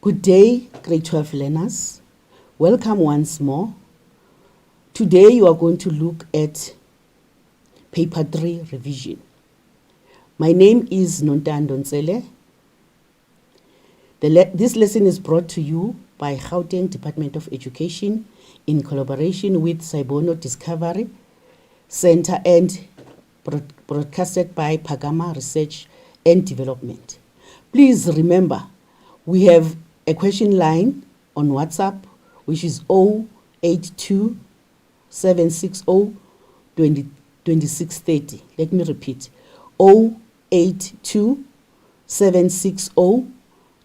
Good day, grade 12 learners. Welcome once more. Today you are going to look at paper 3 revision. My name is Nontando Ntsele. This lesson is brought to you by Gauteng Department of Education in collaboration with Saibono Discovery Center and broadcasted by Pagama Research and Development. Please remember, we have a question line on WhatsApp, which is 082 760 2630. Let me repeat, 082 760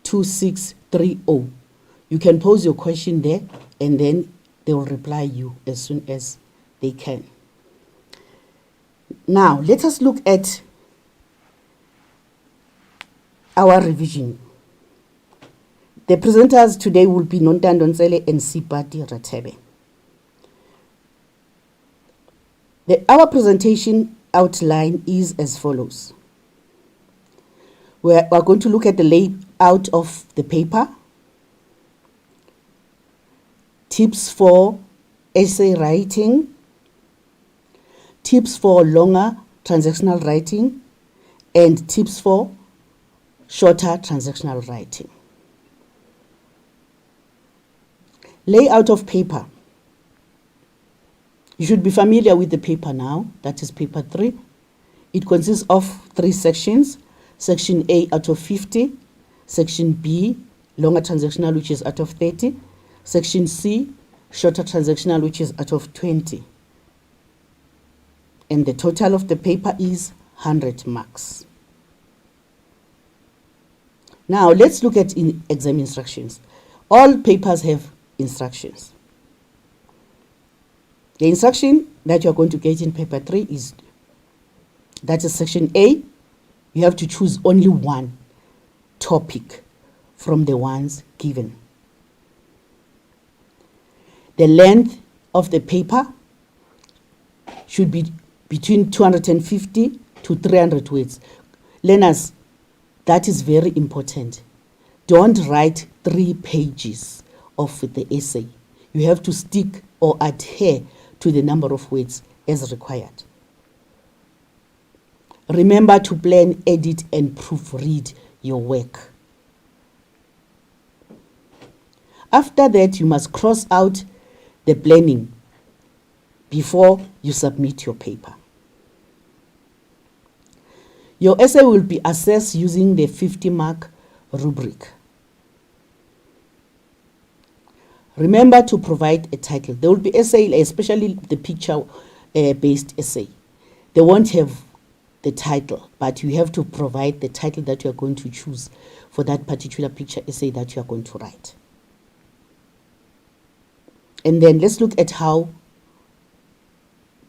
2630. You can pose your question there and then they will reply you as soon as they can. Now, let us look at our revision. The presenters today will be Nontando Ntsele and Sipati Ratebe. Our presentation outline is as follows. We're going to look at the layout of the paper, tips for essay writing, tips for longer transactional writing, and tips for shorter transactional writing. Layout of paper. You should be familiar with the paper now. That is paper 3. It consists of 3 sections. Section A out of 50. Section B, longer transactional, which is out of 30. Section C, shorter transactional, which is out of 20. And the total of the paper is 100 marks. Now let's look at exam instructions. All papers have instructions. The instruction that you are going to get in paper 3 is, that is section A. You have to choose only one topic from the ones given. The length of the paper should be between 250 to 300 words. Learners, that is very important. Don't write 3 pages of the essay. You have to stick or adhere to the number of words as required. Remember to plan, edit, and proofread your work. After that, you must cross out the planning before you submit your paper. Your essay will be assessed using the 50-mark rubric. Remember to provide a title. There will be essay, especially the picture-based essay. They won't have the title, but you have to provide the title that you are going to choose for that particular picture essay that you are going to write. And then let's look at how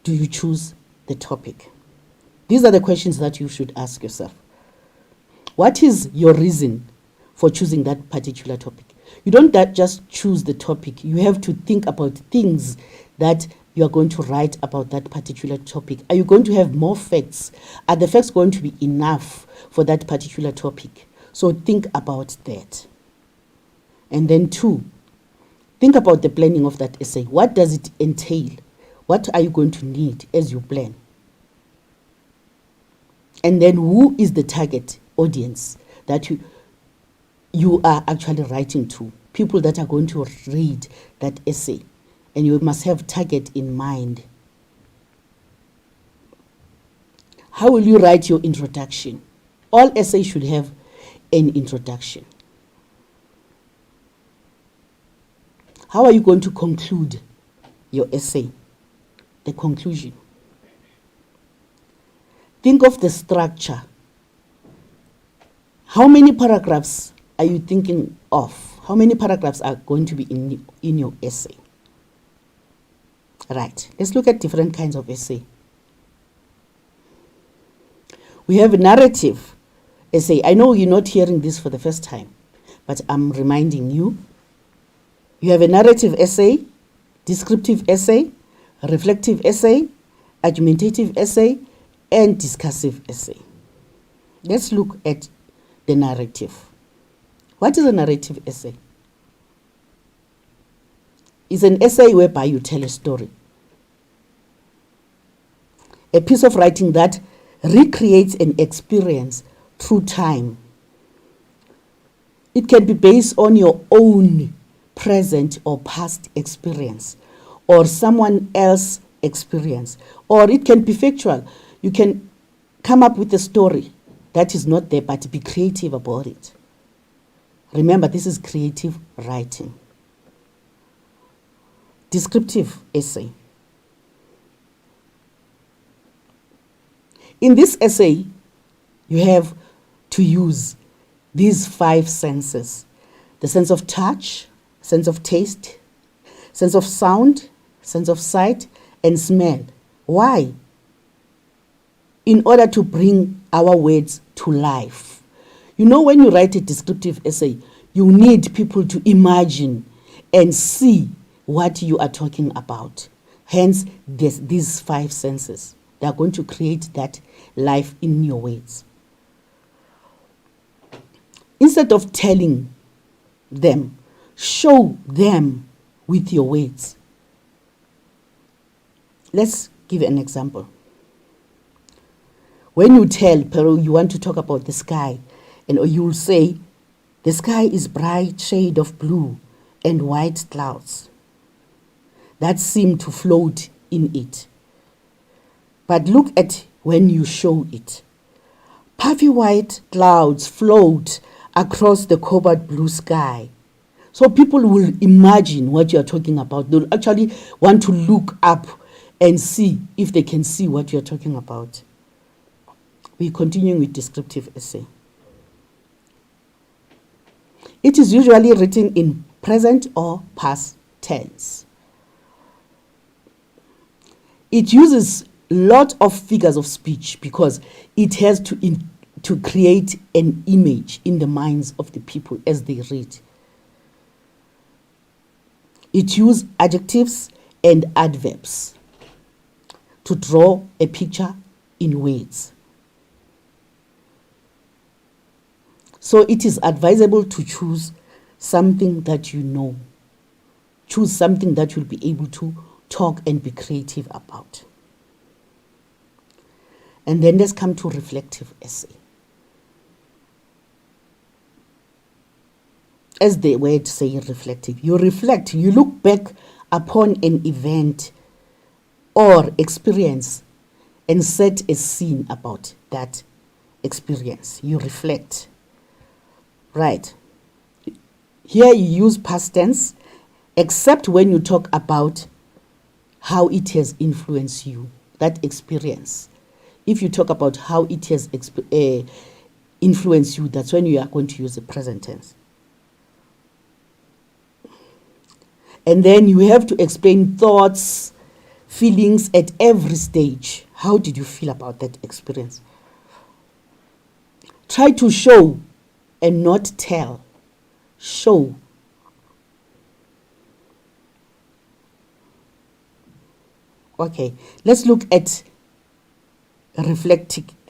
do you choose the topic. These are the questions that you should ask yourself. What is your reason for choosing that particular topic? You don't just choose the topic. You have to think about things that you are going to write about that particular topic. Are you going to have more facts? Are the facts going to be enough for that particular topic? So think about that. And then 2, think about the planning of that essay. What does it entail? What are you going to need as you plan? And then who is the target audience that you are actually writing to? People that are going to read that essay. And you must have target in mind. How will you write your introduction? All essays should have an introduction. How are you going to conclude your essay? The conclusion. Think of the structure. How many paragraphs are you thinking of? How many paragraphs are going to be in your essay? Right, let's look at different kinds of essay. We have a narrative essay. I know you're not hearing this for the first time, but I'm reminding you. You have a narrative essay, descriptive essay, reflective essay, argumentative essay, and discussive essay. Let's look at the narrative. What is a narrative essay? is an essay whereby you tell a story. A piece of writing that recreates an experience through time. It can be based on your own present or past experience or someone else's experience, or it can be factual. You can come up with a story that is not there, but be creative about it. Remember, this is creative writing. Descriptive essay. In this essay, you have to use these 5 senses: the sense of touch, sense of taste, sense of sound, sense of sight, and smell. Why? In order to bring our words to life. You know, when you write a descriptive essay, you need people to imagine and see what you are talking about. Hence, these 5 senses. They are going to create that life in your words. Instead of telling them, show them with your words. Let's give an example. When you tell Peru you want to talk about the sky, and you'll say, the sky is bright shade of blue and white clouds that seem to float in it. But look at when you show it. Puffy white clouds float across the cobalt blue sky. So people will imagine what you're talking about. They'll actually want to look up and see if they can see what you're talking about. We're continuing with descriptive essay. It is usually written in present or past tense. It uses a lot of figures of speech because it has to create an image in the minds of the people as they read. It uses adjectives and adverbs to draw a picture in words. So it is advisable to choose something that you know. Choose something that you'll be able to talk and be creative about. And then let's come to reflective essay. As the word says, reflective. You reflect, you look back upon an event or experience and set a scene about that experience. You reflect. Right. Here you use past tense, except when you talk about how it has influenced you, that experience. If you talk about how it has influenced you, that's when you are going to use the present tense. And then you have to explain thoughts, feelings at every stage. How did you feel about that experience? Try to show and not tell. Show. Okay, let's look at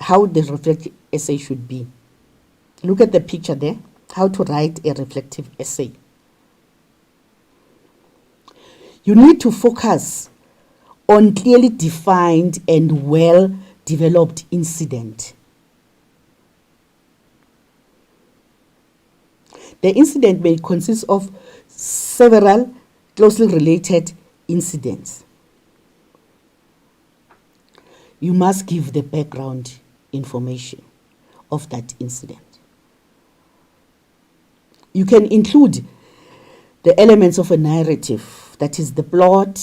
how the reflective essay should be. Look at the picture there, how to write a reflective essay. You need to focus on clearly defined and well-developed incident. The incident may consist of several closely related incidents. You must give the background information of that incident. You can include the elements of a narrative, that is the plot,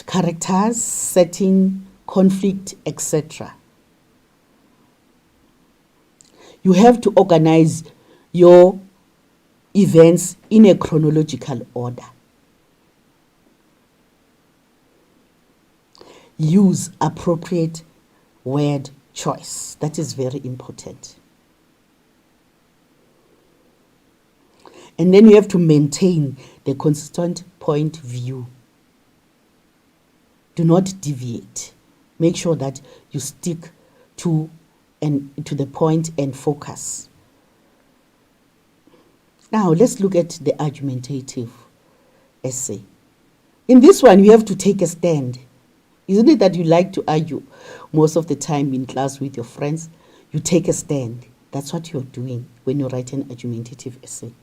characters, setting, conflict, etc. You have to organize your events in a chronological order. Use appropriate word choice. That is very important. And then you have to maintain the consistent point view. Do not deviate. Make sure that you stick to the point and focus. Now let's look at the argumentative essay. In this one, you have to take a stand. Isn't it that you like to argue most of the time in class with your friends? You take a stand. That's what you're doing when you write an argumentative essay.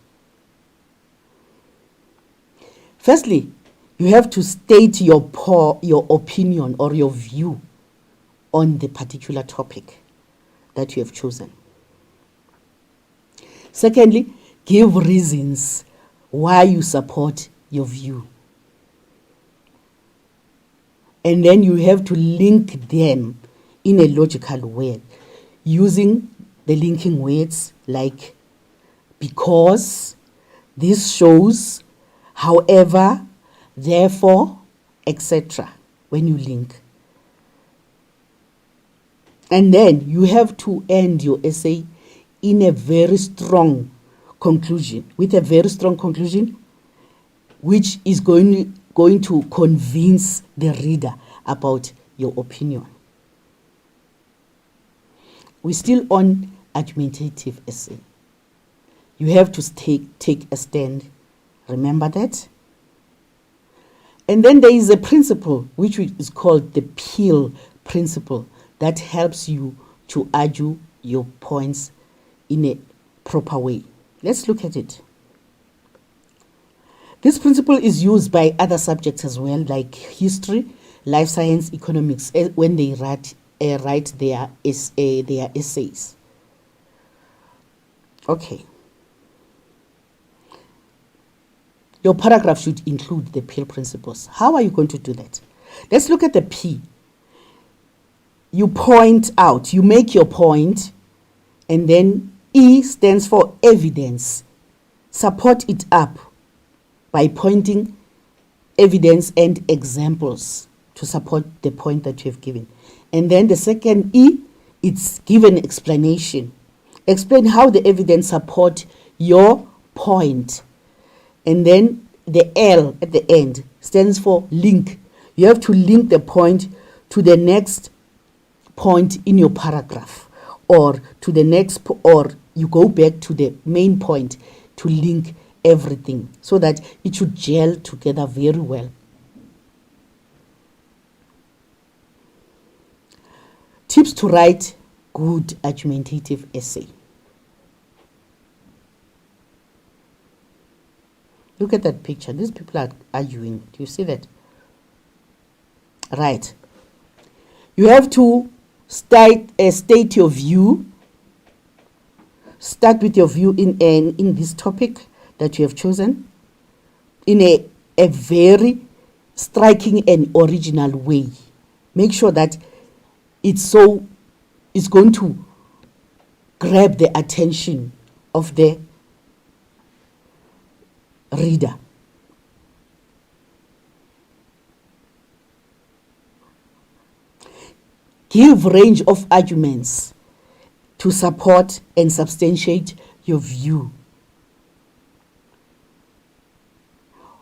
Firstly, you have to state your opinion or your view on the particular topic that you have chosen. Secondly, give reasons why you support your view. And then you have to link them in a logical way using the linking words like because, this shows, however, therefore, etc. when you link. And then you have to end your essay in a very strong conclusion, with a very strong conclusion, which is going to convince the reader about your opinion. We're still on argumentative essay. You have to take a stand. Remember that? And then there is a principle which is called the Peel principle that helps you to argue your points in a proper way. Let's look at it. This principle is used by other subjects as well, like history, life science, economics, when they write their essays. Okay. Your paragraph should include the Peel principles. How are you going to do that? Let's look at the P. You point out, you make your point, and then E stands for evidence. Support it up by pointing evidence and examples to support the point that you have given. And then the second E, it's give an explanation. Explain how the evidence support your point. And then the L at the end stands for link. You have to link the point to the next point in your paragraph, or to the next, or you go back to the main point to link everything so that it should gel together very well. Tips to write good argumentative essay. Look at that picture. These people are arguing. Do you see that? Right. You have to state your view. Start with your view in this topic that you have chosen in a very striking and original way. Make sure that it's going to grab the attention of the reader. Give range of arguments to support and substantiate your view.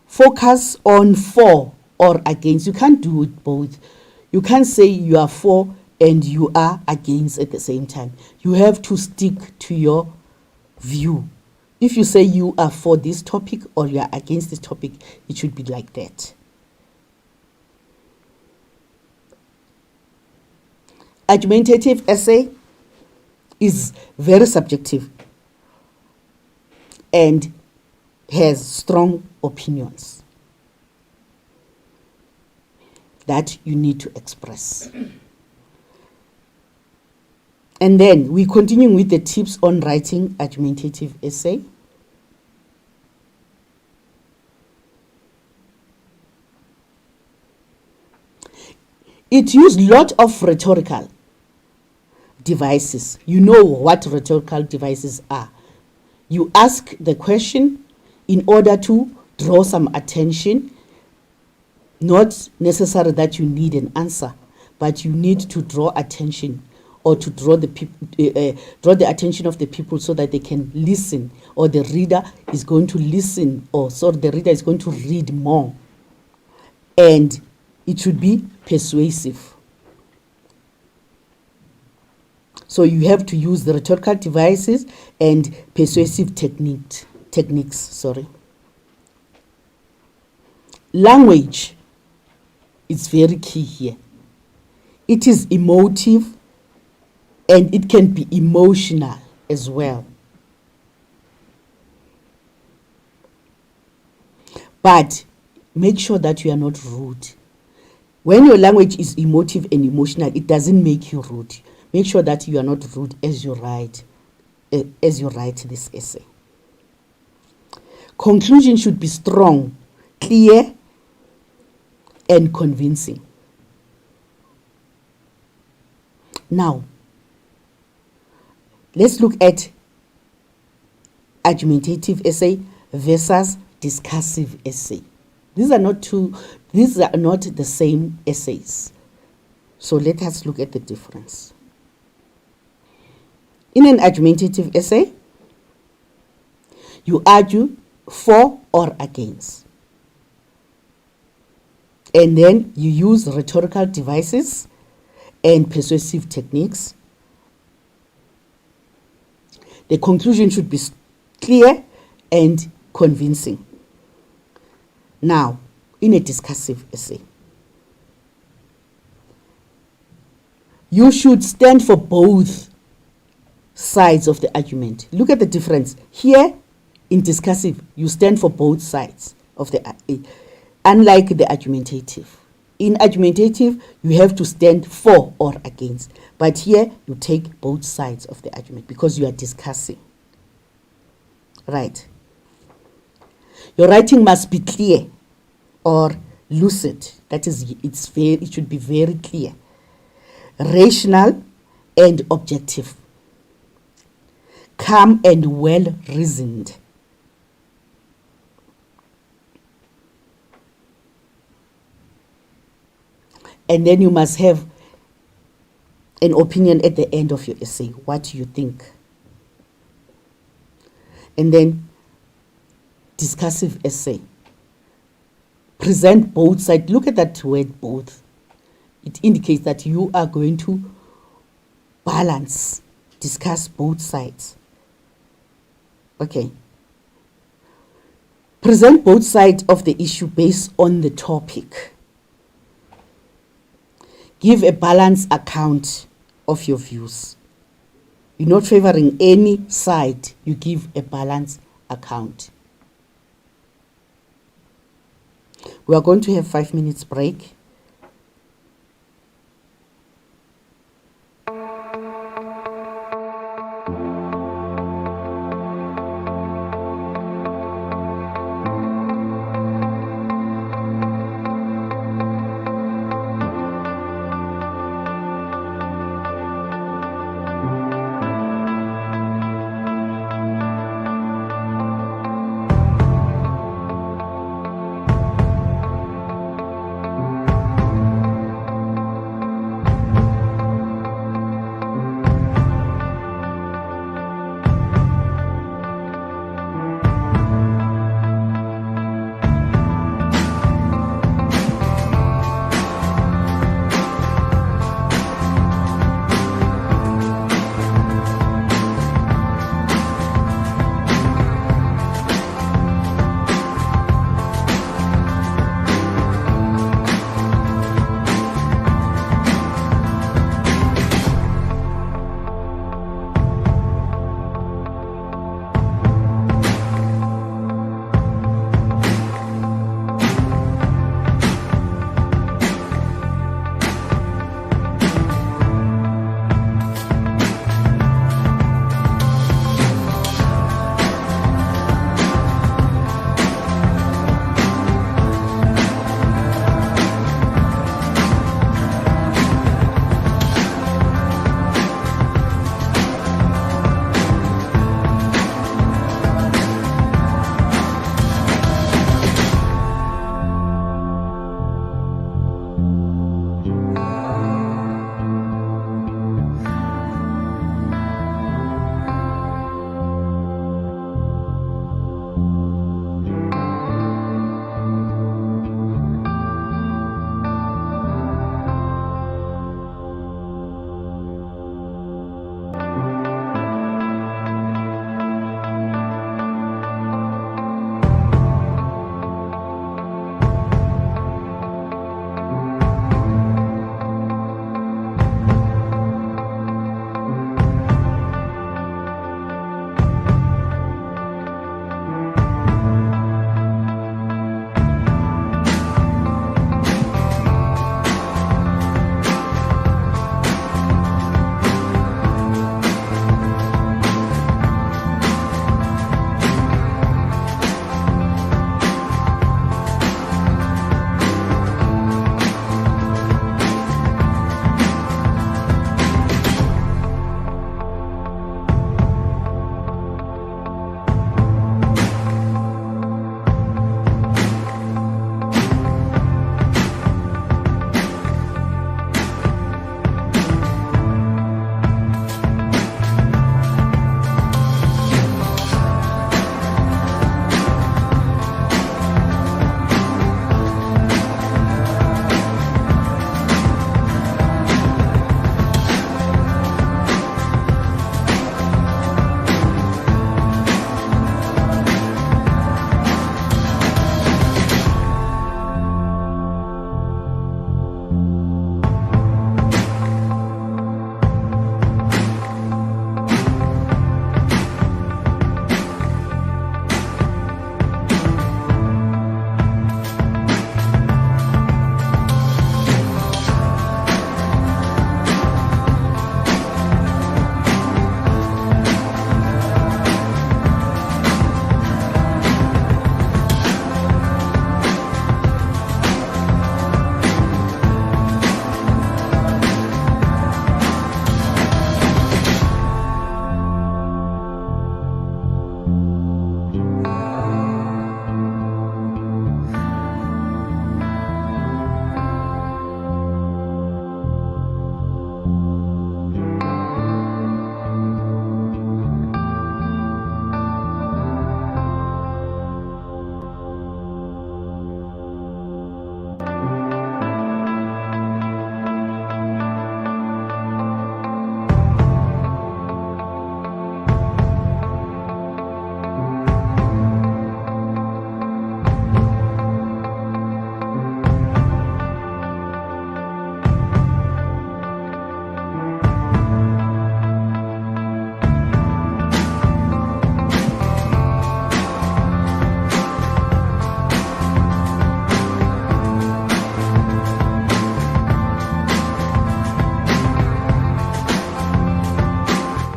Focus on for or against. You can't do it both. You can't say you are for and you are against at the same time. You have to stick to your view. If you say you are for this topic or you are against this topic, it should be like that. Argumentative essay is very subjective and has strong opinions that you need to express. And then we continue with the tips on writing argumentative essay. It used a lot of rhetorical devices. You know what rhetorical devices are. You ask the question in order to draw some attention. Not necessary that you need an answer, but you need to draw attention or to draw the attention of the people so that they can listen, or the reader is going to listen, or so the reader is going to read more. And it should be persuasive. So you have to use the rhetorical devices and persuasive techniques. language is very key here. It is emotive and it can be emotional as well. But make sure that you are not rude. When your language is emotive and emotional, it doesn't make you rude. Make sure that you are not rude as you write this essay. Conclusion should be strong, clear, and convincing. Now, let's look at argumentative essay versus discussive essay. These are not the same essays. So let us look at the difference. In an argumentative essay, you argue for or against. And then you use rhetorical devices and persuasive techniques. The conclusion should be clear and convincing. Now, in a discussive essay, you should stand for both sides of the argument. Look at the difference. Here, in discussive, you stand for both sides of the unlike the argumentative. In argumentative, you have to stand for or against. But here, you take both sides of the argument because you are discussing. Right. Your writing must be clear or lucid. That is, it should be very clear, rational and objective, calm and well reasoned. And then you must have an opinion at the end of your essay. What do you think? And then discussive essay. Present both sides. Look at that word both. It indicates that you are going to balance, discuss both sides. Okay. Present both sides of the issue based on the topic. Give a balanced account of your views. You're not favoring any side. You give a balanced account. We are going to have 5 minutes break.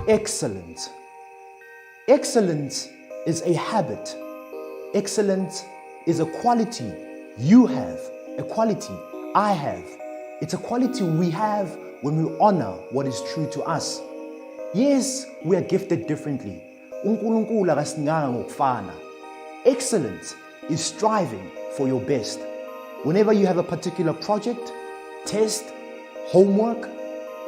Excellent. Excellence is a habit. Excellence is a quality you have, a quality I have. It's a quality we have when we honor what is true to us. Yes, we are gifted differently. uNkulunkulu akasinganga ngokufana. Excellence is striving for your best. Whenever you have a particular project, test, homework,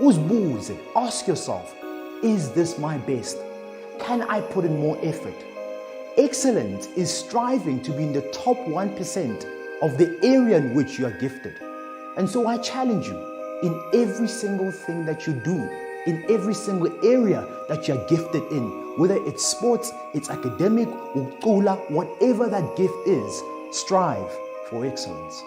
uzibuze, ask yourself, is this my best? Can I put in more effort? Excellence is striving to be in the top 1% of the area in which you are gifted. And so I challenge you, in every single thing that you do, in every single area that you're gifted in, whether it's sports, it's academic, ucula, whatever that gift is, strive for excellence.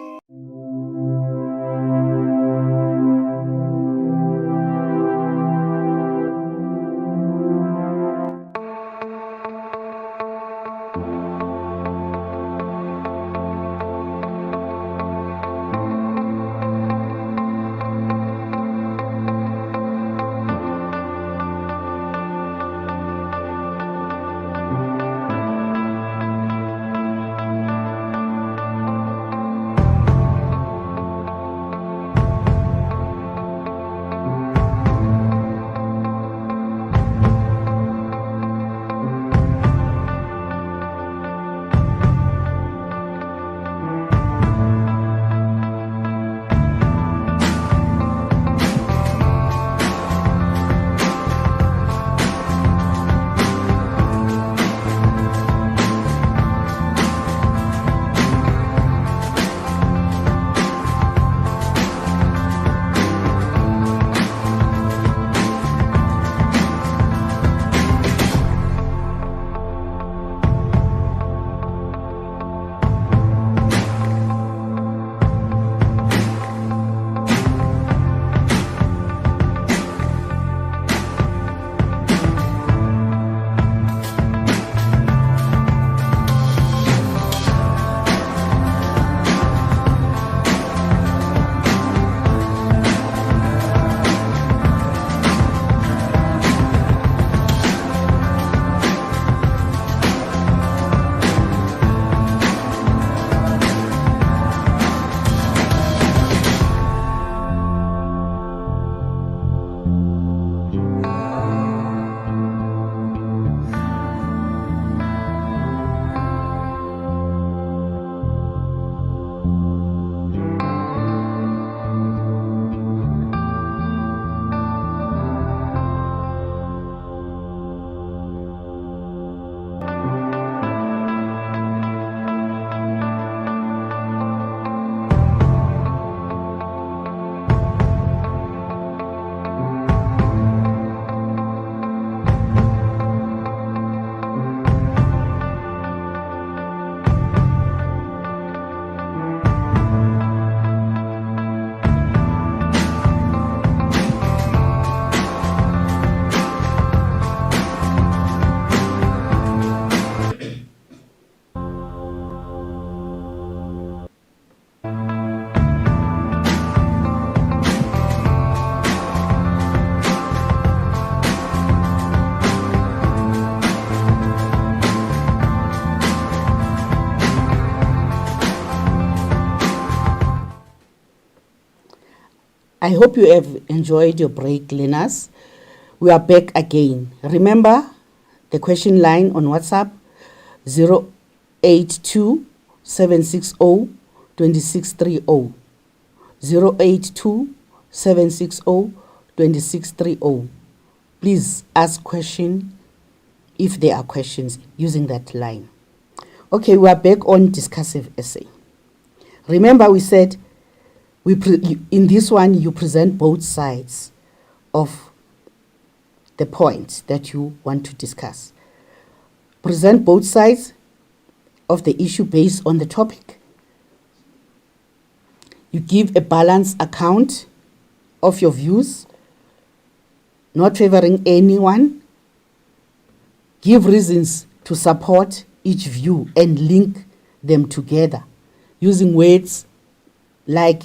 I hope you have enjoyed your break, learners. We are back again. Remember the question line on WhatsApp 082 760 2630. 082 760 2630. Please ask question if there are questions using that line. Okay, we are back on discussive essay. Remember we said in this one you present both sides of the point that you want to discuss. Present both sides of the issue based on the topic. You give a balanced account of your views, not favoring anyone. Give reasons to support each view and link them together using words like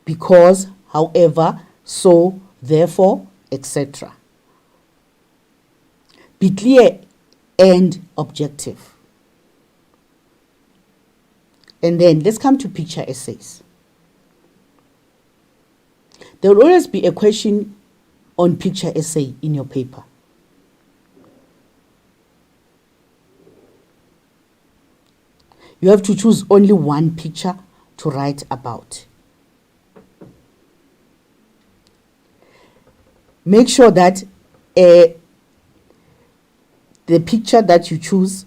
because, however, so, therefore, etc. Be clear and objective. And then let's come to picture essays. There will always be a question on picture essay in your paper. You have to choose only one picture to write about. Make sure that the picture that you choose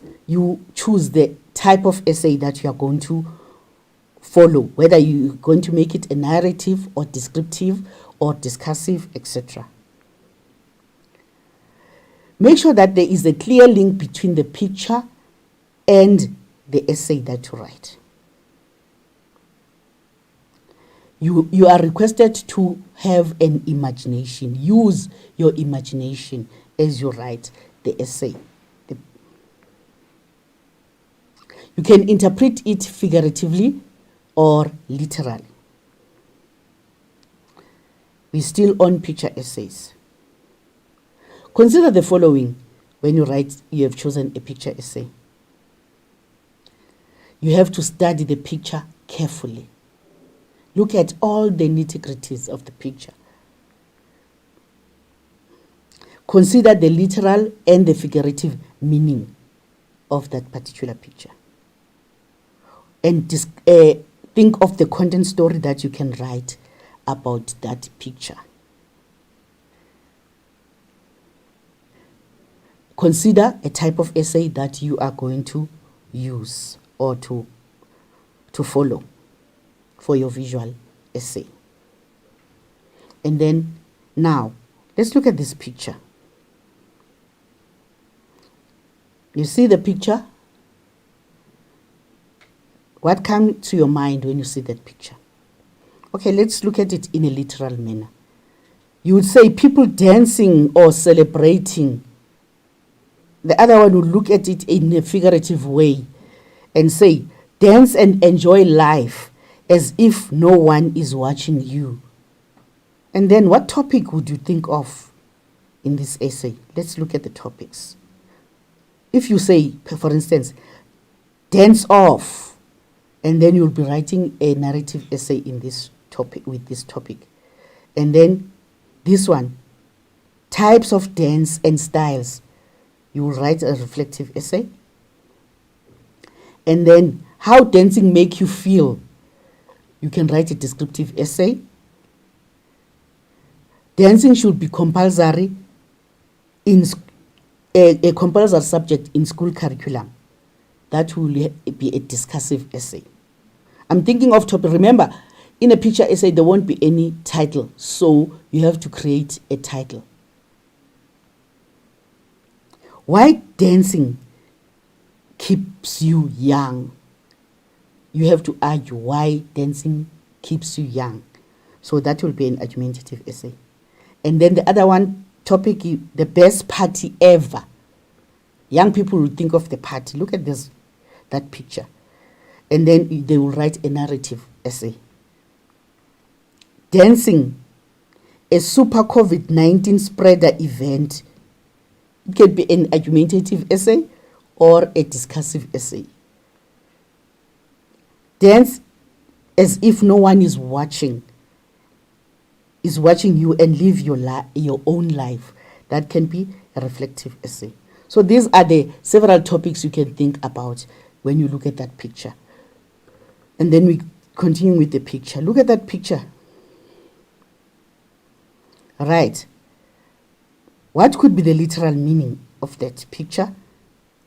the type of essay that you are going to follow, whether you're going to make it a narrative or descriptive or discussive, etc. Make sure that there is a clear link between the picture and the essay that you write. You are requested to have an imagination. Use your imagination as you write the essay. You can interpret it figuratively or literally. We're still on picture essays. Consider the following when you have chosen a picture essay. You have to study the picture carefully. Look at all the nitty-gritties of the picture. Consider the literal and the figurative meaning of that particular picture. And think of the content story that you can write about that picture. Consider a type of essay that you are going to use or to follow for your visual essay. And then now, let's look at this picture. You see the picture? What comes to your mind when you see that picture? Okay, let's look at it in a literal manner. You would say people dancing or celebrating. The other one would look at it in a figurative way and say, dance and enjoy life as if no one is watching you. And then what topic would you think of in this essay? Let's look at the topics. If you say, for instance, dance off, and then you'll be writing a narrative essay in this topic with this topic. And then this one, types of dance and styles. You will write a reflective essay. And then how dancing make you feel. You can write a descriptive essay. Dancing should be compulsory in a compulsory subject in school curriculum. That will be a discussive essay. I'm thinking of topic. Remember, in a picture essay, there won't be any title. So you have to create a title. Why dancing keeps you young? You have to argue why dancing keeps you young. So that will be an argumentative essay. And then the other one, topic, the best party ever. Young people will think of the party. Look at that picture. And then they will write a narrative essay. Dancing, a super COVID-19 spreader event. It can be an argumentative essay or a discussive essay. Dance as if no one is watching you and live your own life. That can be a reflective essay. So these are the several topics you can think about when you look at that picture. And then we continue with the picture. Look at that picture. Right. What could be the literal meaning of that picture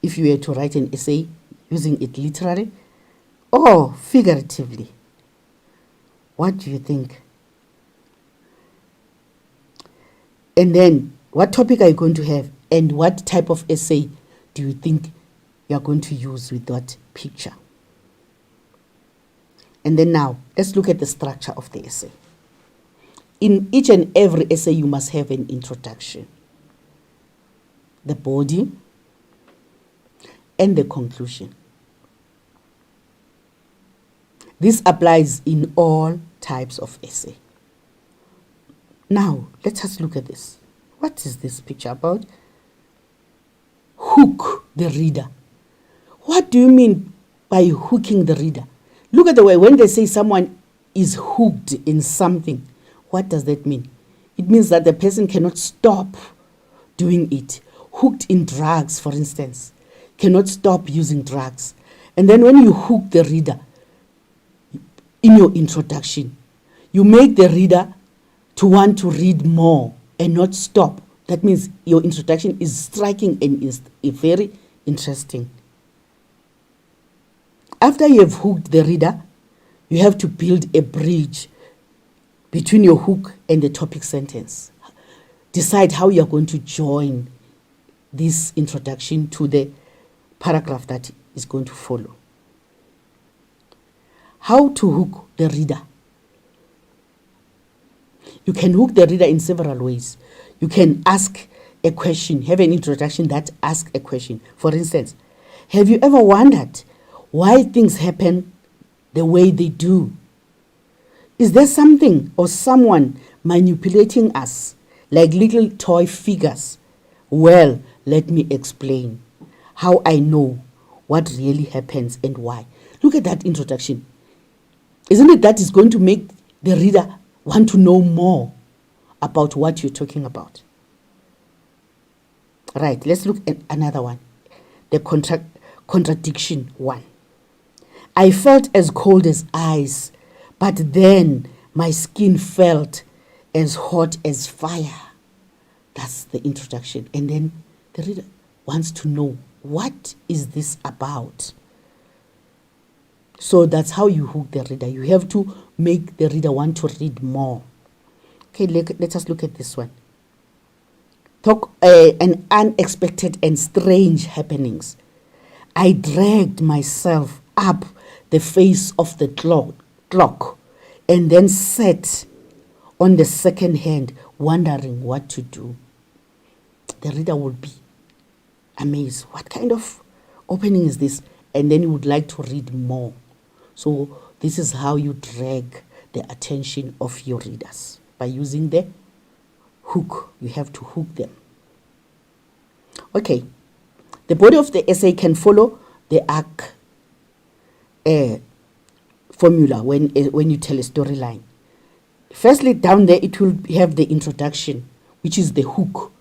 if you were to write an essay using it literally or figuratively? What do you think? And then, what topic are you going to have? And what type of essay do you think you are going to use with that picture? And then now, let's look at the structure of the essay. In each and every essay, you must have an introduction, the body, and the conclusion. This applies in all types of essay. Now, let us look at this. What is this picture about? hook the reader. What do you mean by hooking the reader? Look at the way when they say someone is hooked in something. What does that mean? It means that the person cannot stop doing it. Hooked in drugs, for instance, cannot stop using drugs. And then when you hook the reader in your introduction, you make the reader to want to read more and not stop. That means your introduction is striking and is very interesting. After you have hooked the reader, you have to build a bridge between your hook and the topic sentence. Decide how you are going to join this introduction to the paragraph that is going to follow. How to hook the reader? You can hook the reader in several ways. You can ask a question, have an introduction that asks a question. For instance, have you ever wondered why things happen the way they do? Is there something or someone manipulating us like little toy figures? Well, let me explain how I know what really happens and why. Look at that introduction. Isn't it that is going to make the reader want to know more about what you're talking about? Right, let's look at another one. The contradiction one. I felt as cold as ice, but then my skin felt as hot as fire. That's the introduction. And then the reader wants to know, what is this about? So that's how you hook the reader. You have to make the reader want to read more. Okay, let us look at this one. An unexpected and strange happenings. I dragged myself up the face of the clock and then sat on the second hand wondering what to do. The reader will be amazed. What kind of opening is this? And then you would like to read more. So this is how you drag the attention of your readers, by using the hook. You have to hook them. Okay, the body of the essay can follow the arc formula when you tell a storyline. Firstly, down there it will have the introduction, which is the hook.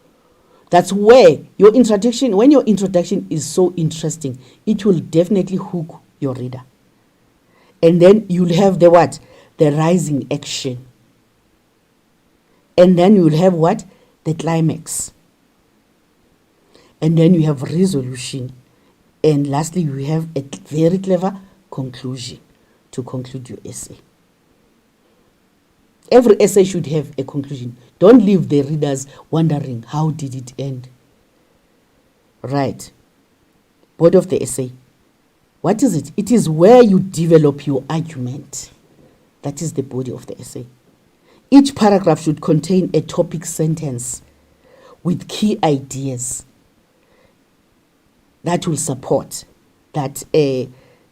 That's where your introduction, when your introduction is so interesting, it will definitely hook your reader. And then you'll have the what? The rising action. And then you'll have what? The climax. And then you have resolution. And lastly, you have a very clever conclusion to conclude your essay. Every essay should have a conclusion. Don't leave the readers wondering, how did it end? Right. Body of the essay. What is it? It is where you develop your argument. That is the body of the essay. Each paragraph should contain a topic sentence with key ideas that will support that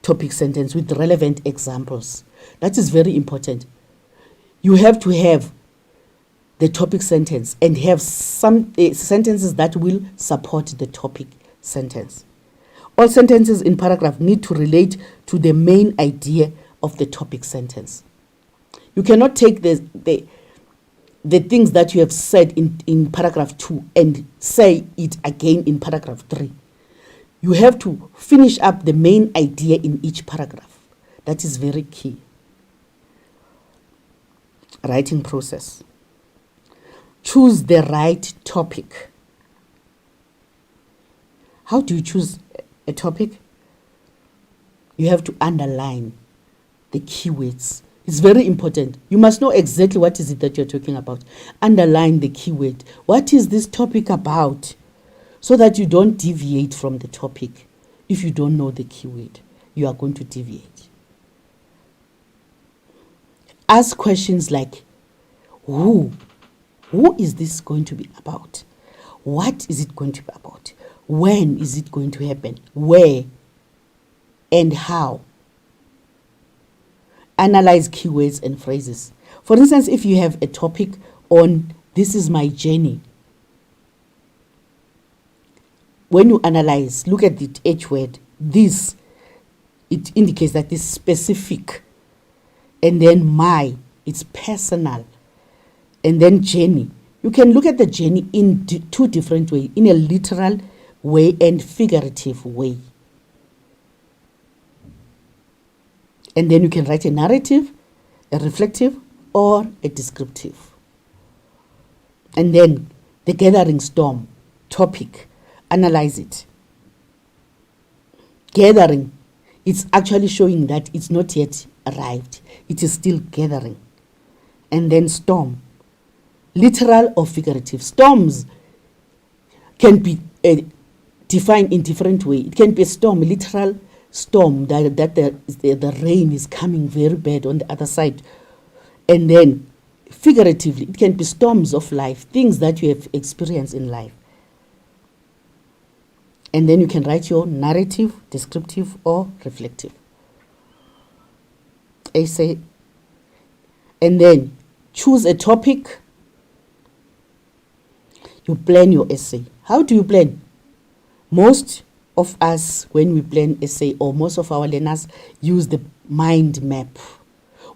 topic sentence with relevant examples. That is very important. You have to have the topic sentence and have some sentences that will support the topic sentence. All sentences in paragraph need to relate to the main idea of the topic sentence. You cannot take the things that you have said in paragraph 2 and say it again in paragraph 3. You have to finish up the main idea in each paragraph. That is very key. Writing process. Choose the right topic. How do you choose a topic? You have to underline the keywords. It's very important. You must know exactly what is it that you're talking about. Underline the keyword. What is this topic about? So that you don't deviate from the topic. If you don't know the keyword, you are going to deviate. Ask questions like, who? Who is this going to be about? What is it going to be about? When is it going to happen? Where? And how? Analyze keywords and phrases. For instance, if you have a topic on this is my journey, when you analyze, look at the H word, this, it indicates that it's specific. And then my, it's personal. And then journey. You can look at the journey in two different ways, in a literal way and figurative way. And then you can write a narrative, a reflective, or a descriptive. And then the gathering storm, topic, analyze it. Gathering, it's actually showing that it's not yet arrived. It is still gathering. And then storm, literal or figurative. Storms can be defined in different ways. It can be a storm, a literal storm, that the rain is coming very bad on the other side. And then figuratively, it can be storms of life, things that you have experienced in life. And then you can write your narrative, descriptive, or reflective essay. And then choose a topic. You plan your essay. How do you plan? Most of us, when we plan essay, or most of our learners use the mind map,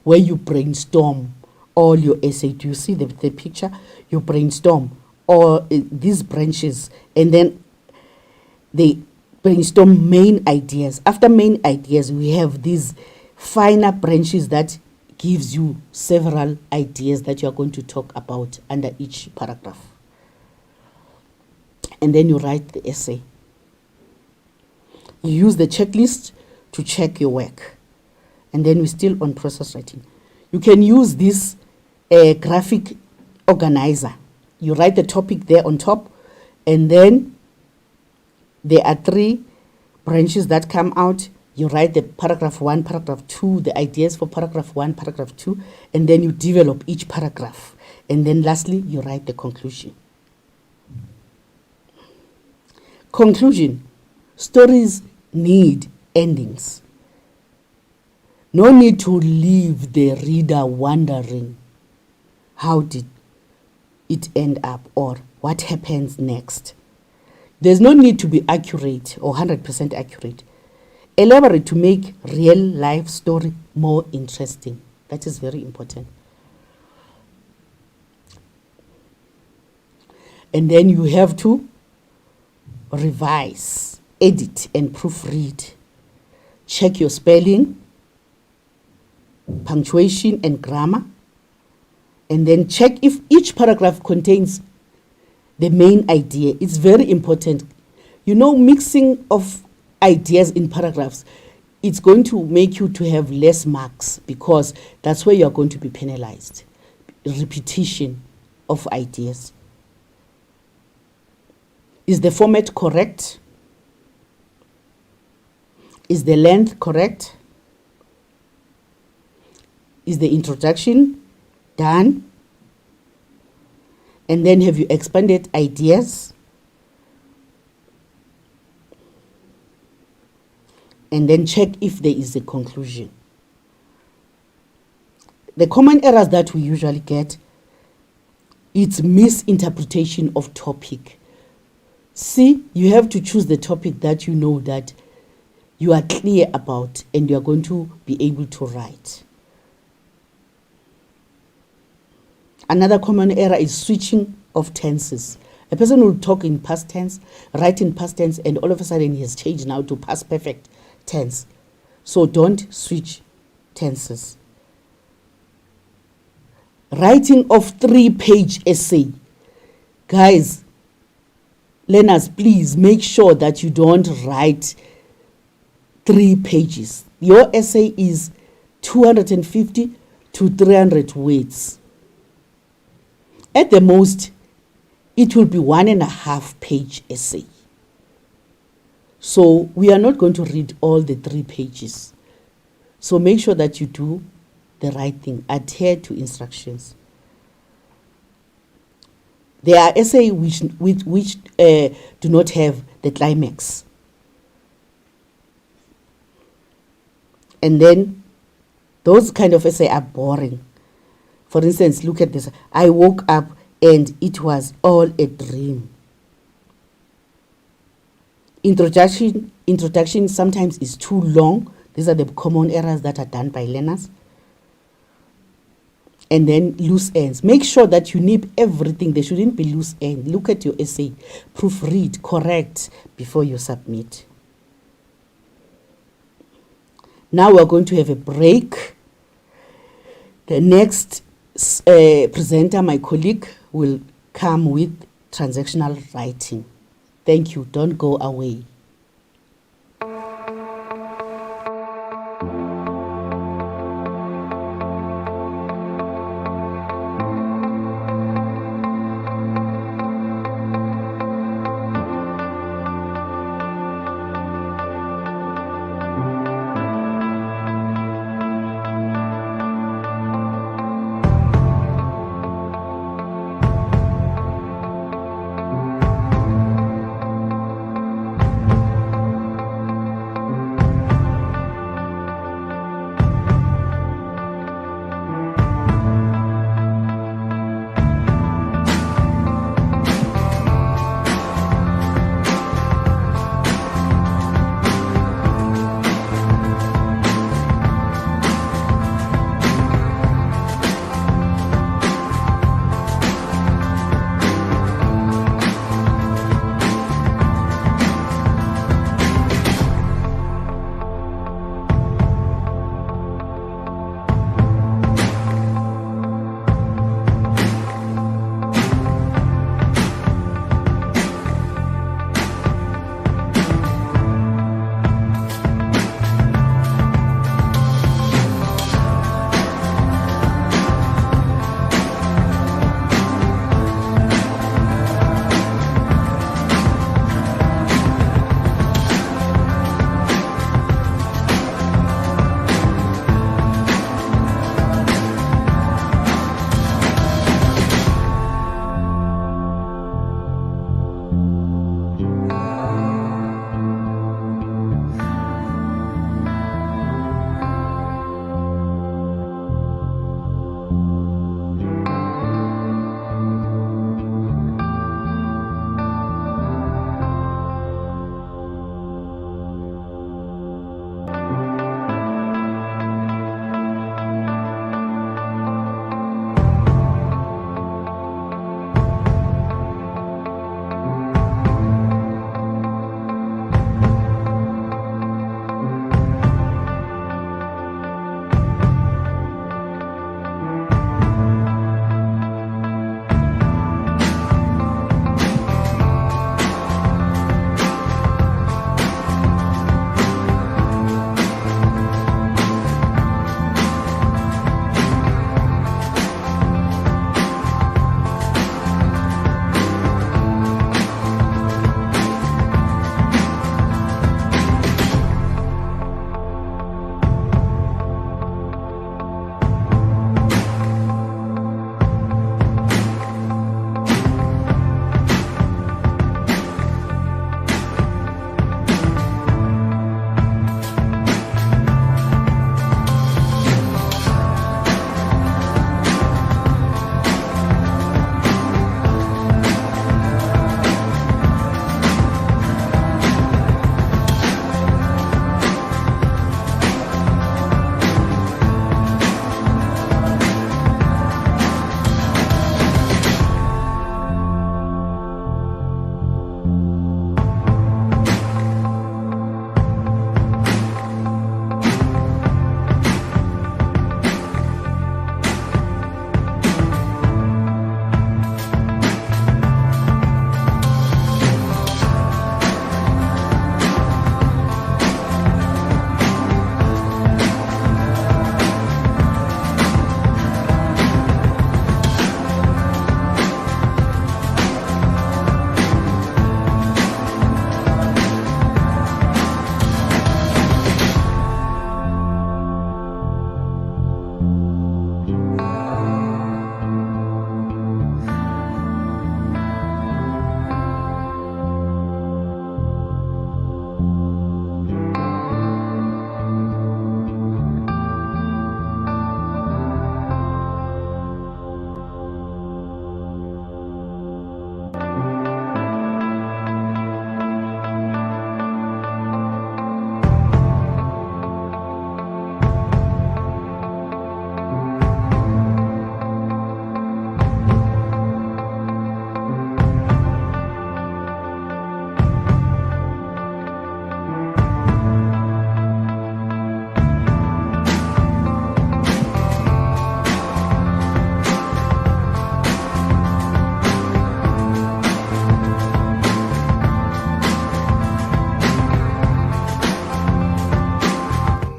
where you brainstorm all your essay. Do you see the picture? You brainstorm all these branches, and then they brainstorm main ideas. After main ideas, we have these finer branches that gives you several ideas that you are going to talk about under each paragraph. And then you write the essay. You use the checklist to check your work. And then we're still on process writing. You can use this graphic organizer. You write the topic there on top, and then there are 3 branches that come out. You write the paragraph 1, paragraph 2, the ideas for paragraph 1, paragraph 2, and then you develop each paragraph. And then lastly, you write the conclusion. Conclusion. Stories need endings. No need to leave the reader wondering, how did it end up, or what happens next? There's no need to be accurate or 100% accurate. Elaborate to make real life story more interesting. That is very important. And then you have to revise, edit, and proofread. Check your spelling, punctuation, and grammar. And then check if each paragraph contains the main idea. It's very important. You know, mixing of ideas in paragraphs, it's going to make you to have less marks, because that's where you're going to be penalized. Repetition of ideas. Is the format correct? Is the length correct? Is the introduction done? And then have you expanded ideas? And then check if there is a conclusion. The common errors that we usually get, it's misinterpretation of topic. See, you have to choose the topic that you know that you are clear about and you are going to be able to write. Another common error is switching of tenses. A person will talk in past tense, write in past tense, and all of a sudden he has changed now to past perfect tense. So don't switch tenses. Writing of 3-page essay. Guys, learners, please make sure that you don't write 3 pages. Your essay is 250 to 300 words. At the most, it will be 1.5-page essay. So we are not going to read all the 3 pages. So make sure that you do the right thing. Adhere to instructions. There are essays which do not have the climax. And then those kind of essays are boring. For instance, look at this. I woke up and it was all a dream. Introduction sometimes is too long. These are the common errors that are done by learners. And then loose ends. Make sure that you nip everything. There shouldn't be loose ends. Look at your essay, proofread, correct before you submit. Now we're going to have a break. The next presenter, my colleague, will come with transactional writing. Thank you. Don't go away.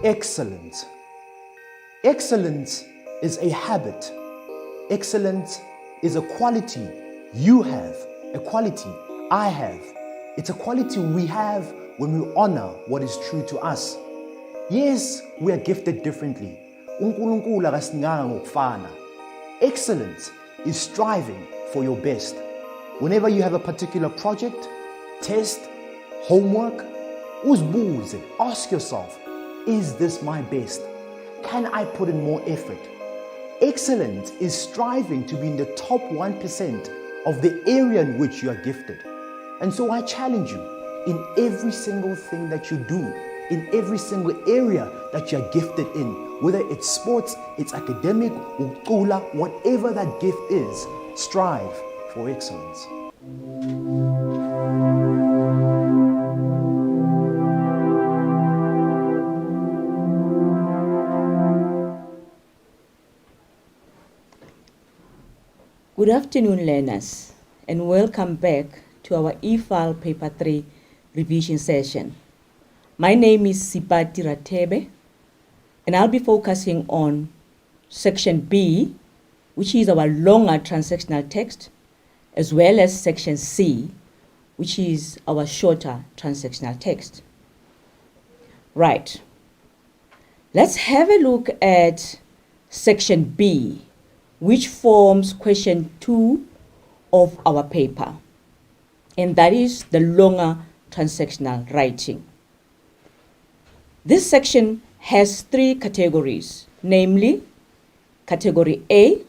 Excellent. Excellence is a habit. Excellence is a quality you have, a quality I have. It's a quality we have when we honor what is true to us. Yes, we are gifted differently. uNkulunkulu akasinganga ngokufana. Excellence is striving for your best. Whenever you have a particular project, test, homework, uzibuze, ask yourself, is this my best? Can I put in more effort? Excellence is striving to be in the top 1% of the area in which you are gifted. And so I challenge you, in every single thing that you do, in every single area that you're gifted in, whether it's sports, it's academic, ucula, whatever that gift is, strive for excellence. Good afternoon, learners, and welcome back to our eFile Paper 3 revision session. My name is Sipati Ratebe, and I'll be focusing on Section B, which is our longer transactional text, as well as Section C, which is our shorter transactional text. Right. Let's have a look at Section B, which forms question 2 of our paper, and that is the longer transactional writing. This section has 3 categories, namely Category A,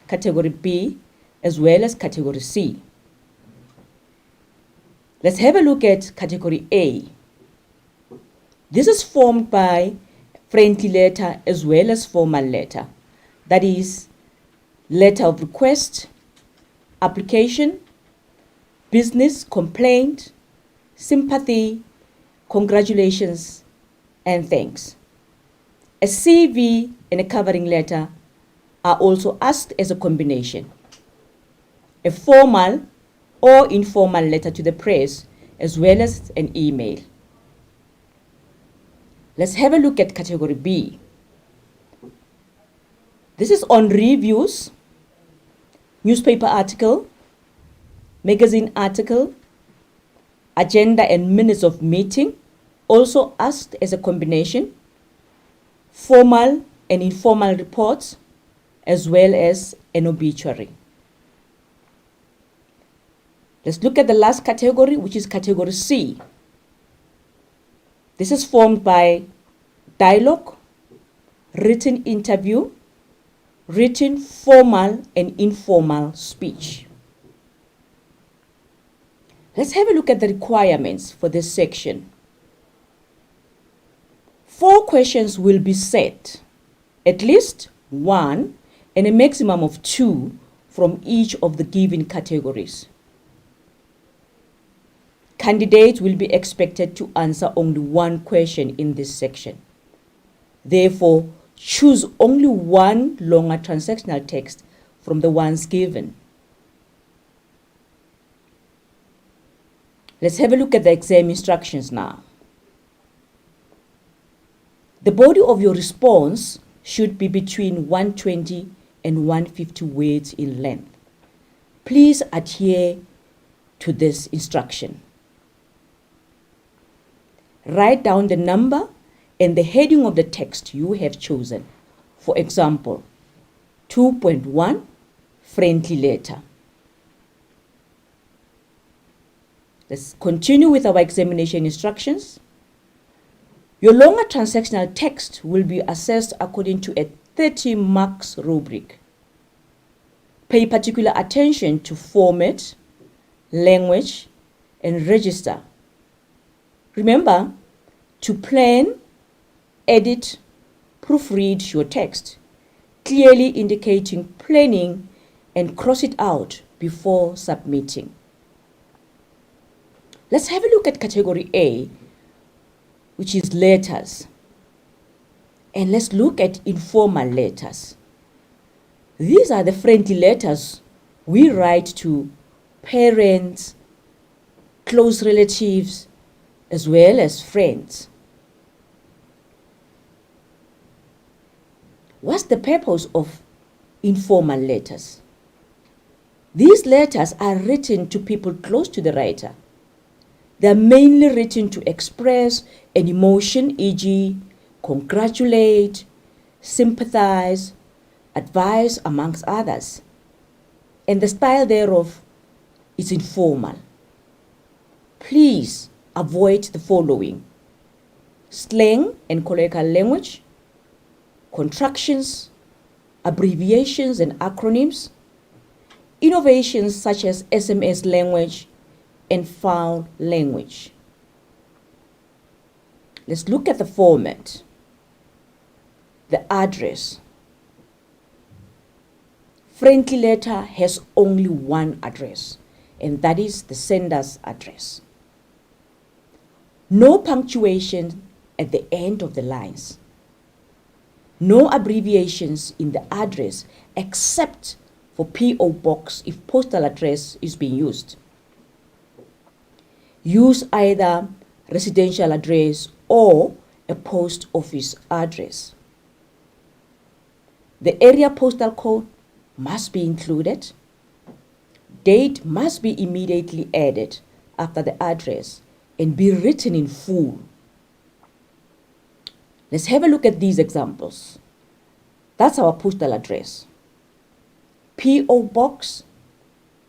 Category B, as well as Category C. Let's have a look at Category A. This is formed by friendly letter as well as formal letter, that is letter of request, application, business complaint, sympathy, congratulations, and thanks. A CV and a covering letter are also asked as a combination. A formal or informal letter to the press, as well as an email. Let's have a look at Category B. This is on reviews, newspaper article, magazine article, agenda and minutes of meeting, also asked as a combination, formal and informal reports, as well as an obituary. Let's look at the last category, which is Category C. This is formed by dialogue, written interview, written formal and informal speech. Let's have a look at the requirements for this section. 4 questions will be set, at least 1 and a maximum of 2 from each of the given categories. Candidates will be expected to answer only 1 question in this section. Therefore, choose only 1 longer transactional text from the ones given. Let's have a look at the exam instructions now. The body of your response should be between 120 and 150 words in length. Please adhere to this instruction. Write down the number and the heading of the text you have chosen. For example, 2.1, friendly letter. Let's continue with our examination instructions. Your longer transactional text will be assessed according to a 30 marks rubric. Pay particular attention to format, language, and register. Remember to plan, edit, proofread your text, clearly indicating planning and cross it out before submitting. Let's have a look at Category A, which is letters. And let's look at informal letters. These are the friendly letters we write to parents, close relatives, as well as friends. What's the purpose of informal letters? These letters are written to people close to the writer. They are mainly written to express an emotion, e.g., congratulate, sympathize, advise, amongst others. And the style thereof is informal. Please avoid the following: slang and colloquial language, contractions, abbreviations and acronyms, innovations such as SMS language and foul language. Let's look at the format. The address. Friendly letter has only one address, and that is the sender's address. No punctuation at the end of the lines. No abbreviations in the address except for P.O. box if postal address is being used. Use either residential address or a post office address. The area postal code must be included. Date must be immediately added after the address and be written in full. Let's have a look at these examples. That's our postal address. P.O. Box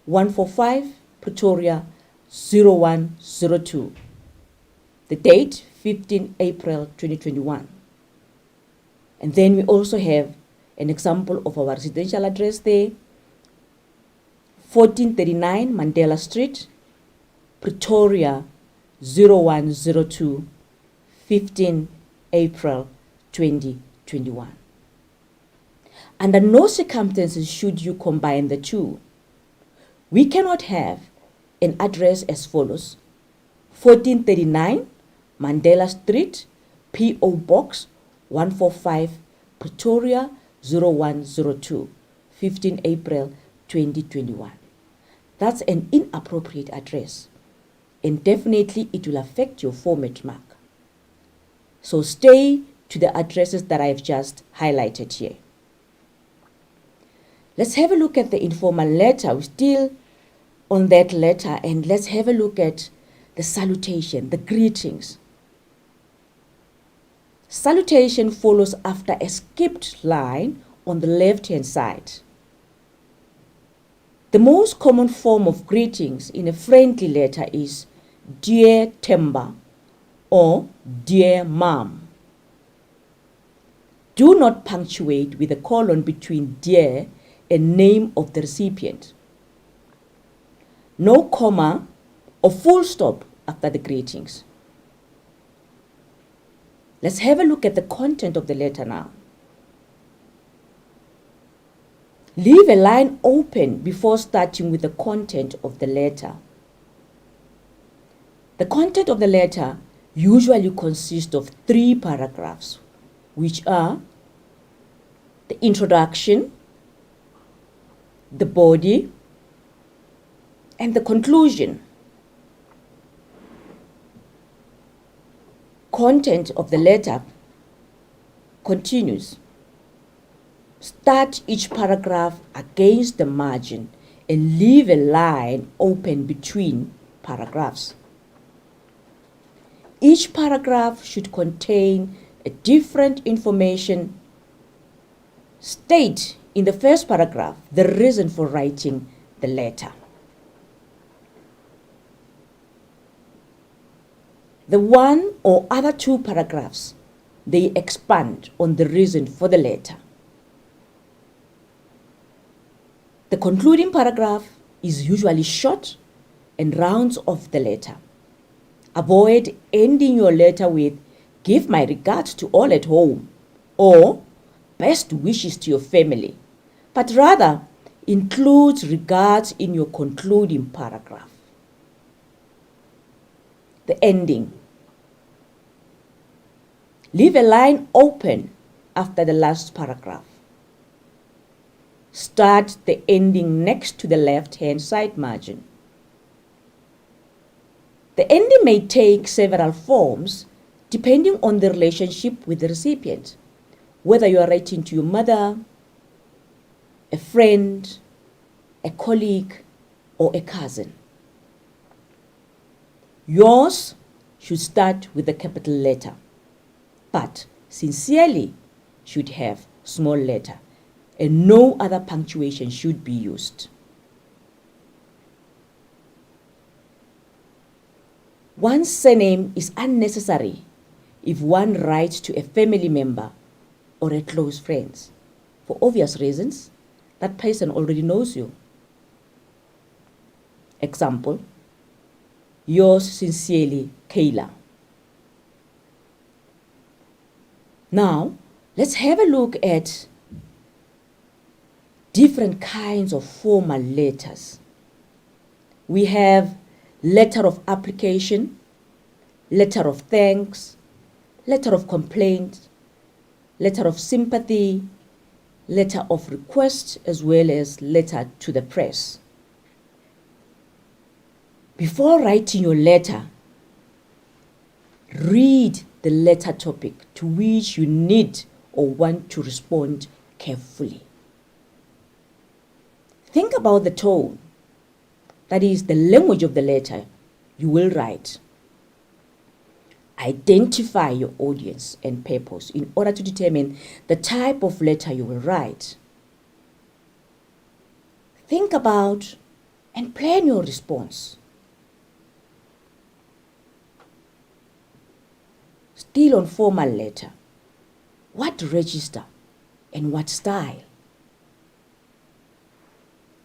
145, Pretoria 0102. The date 15 April 2021. And then we also have an example of our residential address there. 1439 Mandela Street, Pretoria 0102, 15 April 2021. Under no circumstances should you combine the two. We cannot have an address as follows: 1439 Mandela Street, P.O. Box 145, Pretoria 0102, 15 April 2021. That's an inappropriate address, and definitely it will affect your format mark. So stay to the addresses that I've just highlighted here. Let's have a look at the informal letter. We're still on that letter, and let's have a look at the salutation, the greetings. Salutation follows after a skipped line on the left-hand side. The most common form of greetings in a friendly letter is Dear Temba or Dear Mom. Do not punctuate with a colon between dear and name of the recipient. No comma or full stop after the greetings. Let's have a look at the content of the letter now. Leave a line open before starting with the content of the letter. The content of the letter usually consists of 3 paragraphs, which are the introduction, the body, and the conclusion. Content of the letter continues. Start each paragraph against the margin and leave a line open between paragraphs. Each paragraph should contain a different information. State in the first paragraph the reason for writing the letter. The one or other 2 paragraphs, they expand on the reason for the letter. The concluding paragraph is usually short and rounds off the letter. Avoid ending your letter with "Give my regards to all at home" or "Best wishes to your family," but rather include regards in your concluding paragraph. The ending. Leave a line open after the last paragraph. Start the ending next to the left-hand side margin. The ending may take several forms depending on the relationship with the recipient. whether you are writing to your mother, a friend, a colleague, or a cousin. Yours should start with a capital letter, but sincerely should have small letter, and no other punctuation should be used. One's surname is unnecessary if one writes to a family member or a close friend. For obvious reasons, that person already knows you. Example, yours sincerely, Kayla. Now, let's have a look at different kinds of formal letters. We have letter of application, letter of thanks, letter of complaint, letter of sympathy, letter of request, as well as letter to the press. Before writing your letter, read the letter topic to which you need or want to respond carefully. Think about the tone, that is the language of the letter you will write. Identify your audience and purpose in order to determine the type of letter you will write. Think about and plan your response. Still on formal letter, what register and what style?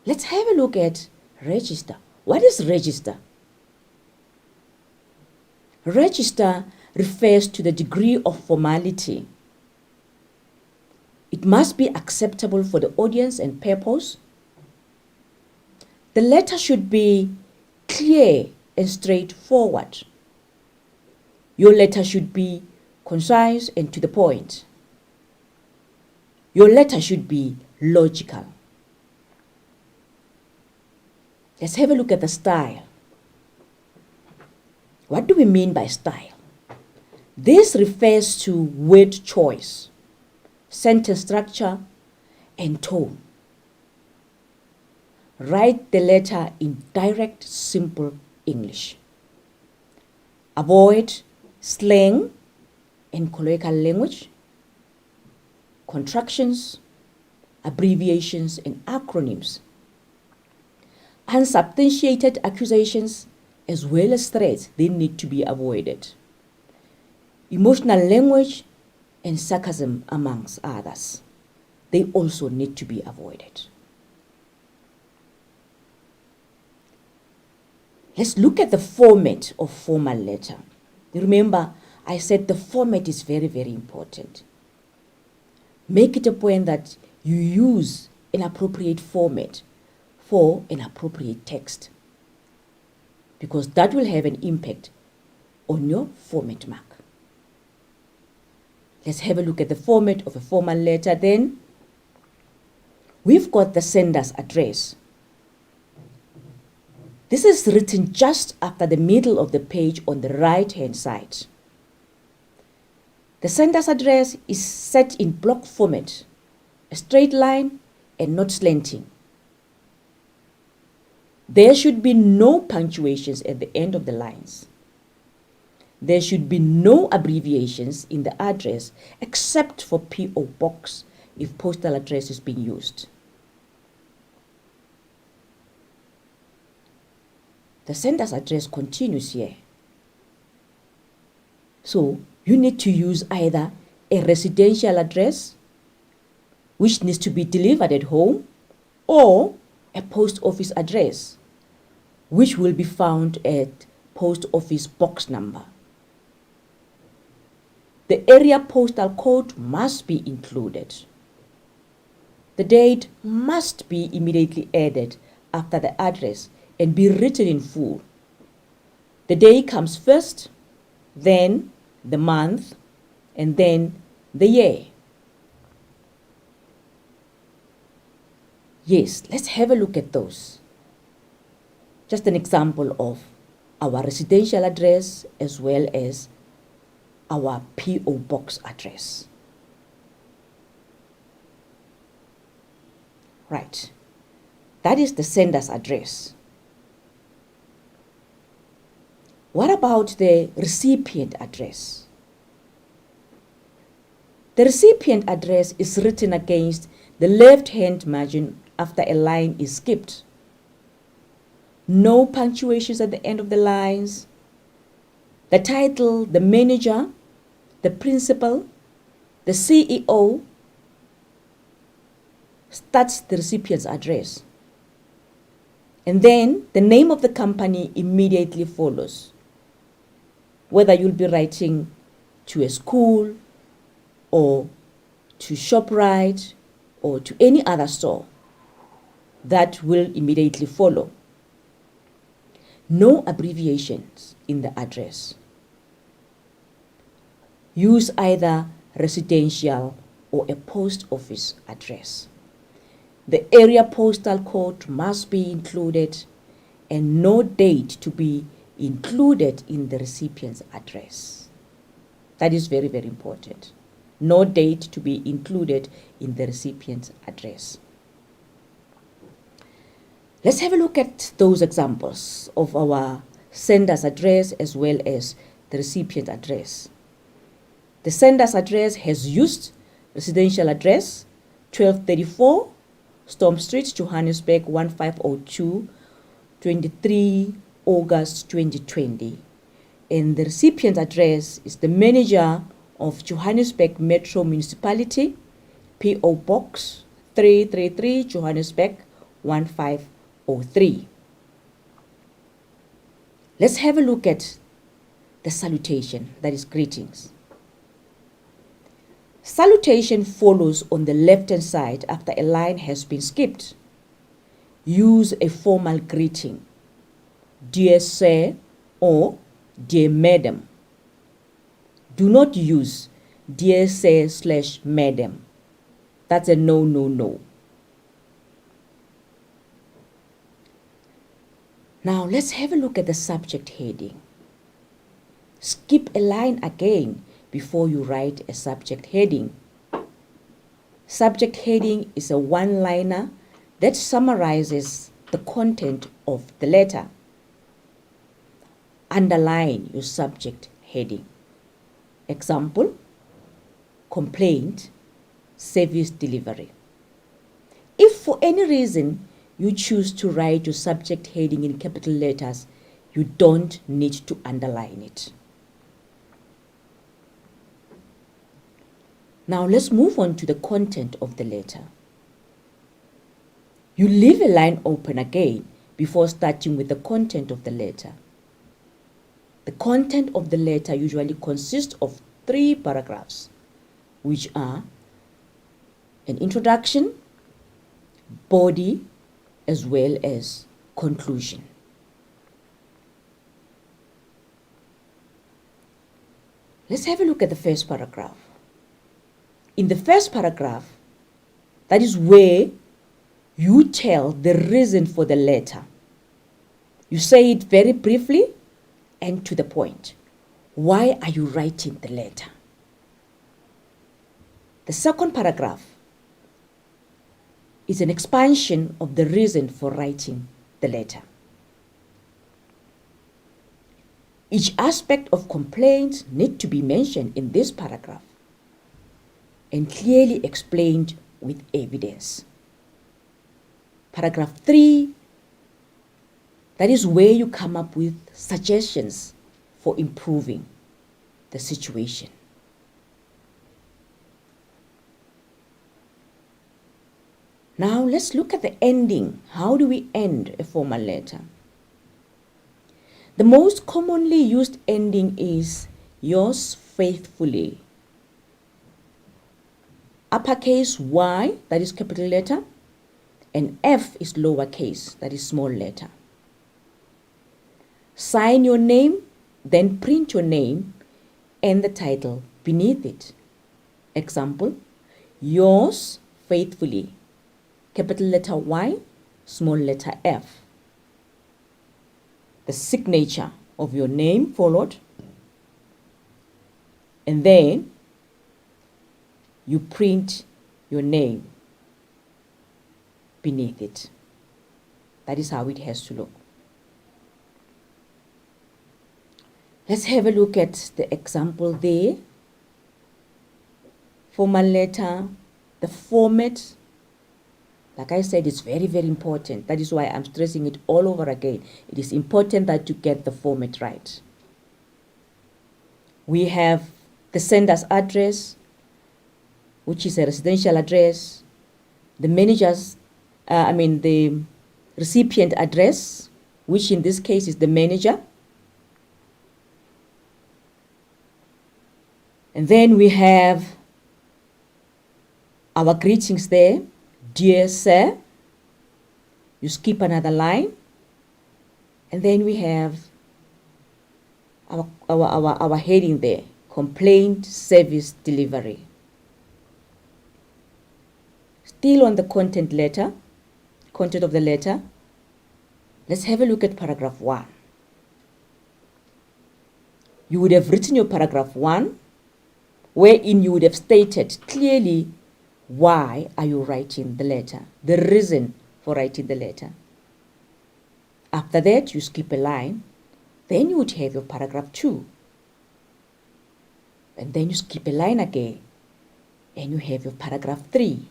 Let's have a look at register. What is register? Register refers to the degree of formality. It must be acceptable for the audience and purpose. The letter should be clear and straightforward. Your letter should be concise and to the point. Your letter should be logical. Let's have a look at the style. What do we mean by style? This refers to word choice, sentence structure, and tone. Write the letter in direct, simple English. Avoid slang and colloquial language, contractions, abbreviations, and acronyms. Unsubstantiated accusations as well as threats, they need to be avoided. Emotional language and sarcasm, amongst others, they also need to be avoided. Let's look at the format of formal letter. Remember, I said the format is very, very important. Make it a point that you use an appropriate format for an appropriate text, because that will have an impact on your format mark. Let's have a look at the format of a formal letter then. We've got the sender's address. This is written just after the middle of the page on the right-hand side. The sender's address is set in block format, a straight line and not slanting. There should be no punctuations at the end of the lines. There should be no abbreviations in the address except for P.O. Box if postal address is being used. The sender's address continues here. So you need to use either a residential address, which needs to be delivered at home, or a post office address, which will be found at post office box number. The area postal code must be included. The date must be immediately added after the address and be written in full. The day comes first, then the month, and then the year. Yes, let's have a look at those. Just an example of our residential address as well as our P.O. Box address. Right. That is the sender's address. What about the recipient address? The recipient address is written against the left-hand margin after a line is skipped. No punctuations at the end of the lines. The title, the manager, the principal, the CEO starts the recipient's address. And then the name of the company immediately follows. Whether you'll be writing to a school or to ShopRite or to any other store, that will immediately follow. No abbreviations in the address. Use either residential or a post office address. The area postal code must be included and no date to be included in the recipient's address. That is very, very important. No date to be included in the recipient's address. Let's have a look at those examples of our sender's address as well as the recipient address. The sender's address has used residential address 1234 Storm Street, Johannesburg 1502, 23 August 2020. And the recipient address is the manager of Johannesburg Metro Municipality, P.O. Box 333, Johannesburg 1503. Let's have a look at the salutation, that is greetings. Salutation follows on the left-hand side after a line has been skipped. Use a formal greeting, dear sir or dear madam. Do not use dear sir / madam. That's a no, no, no. Now let's have a look at the subject heading. Skip a line again before you write a subject heading. Subject heading is a one-liner that summarizes the content of the letter. Underline your subject heading. Example, complaint, service delivery. If for any reason you choose to write your subject heading in capital letters, you don't need to underline it. Now let's move on to the content of the letter. You leave a line open again before starting with the content of the letter. The content of the letter usually consists of 3 paragraphs, which are an introduction, body, as well as conclusion. Let's have a look at the first paragraph. In the first paragraph, that is where you tell the reason for the letter. You say it very briefly and to the point. Why are you writing the letter? The second paragraph is an expansion of the reason for writing the letter. Each aspect of complaint needs to be mentioned in this paragraph and clearly explained with evidence. Paragraph 3, that is where you come up with suggestions for improving the situation. Now let's look at the ending. How do we end a formal letter? The most commonly used ending is yours faithfully. Uppercase Y, that is capital letter, and F is lowercase, that is small letter. Sign your name, then print your name and the title beneath it. Example, yours faithfully, capital letter Y, small letter F. The signature of your name followed, and then you print your name. beneath it. That is how it has to look. Let's have a look at the example there. Formal letter, the format, like I said, it's very, very important. That is why I'm stressing it all over again. It is important that you get the format right. We have the sender's address, which is a residential address, the the recipient address, which in this case is the manager. And then we have our greetings there. Dear sir, you skip another line. And then we have our heading there, complaint service delivery. Still on the content of the letter, let's have a look at paragraph 1. You would have written your paragraph 1, wherein you would have stated clearly why are you writing the letter, the reason for writing the letter. After that, you skip a line, then you would have your paragraph 2. And then you skip a line again, and you have your paragraph 3.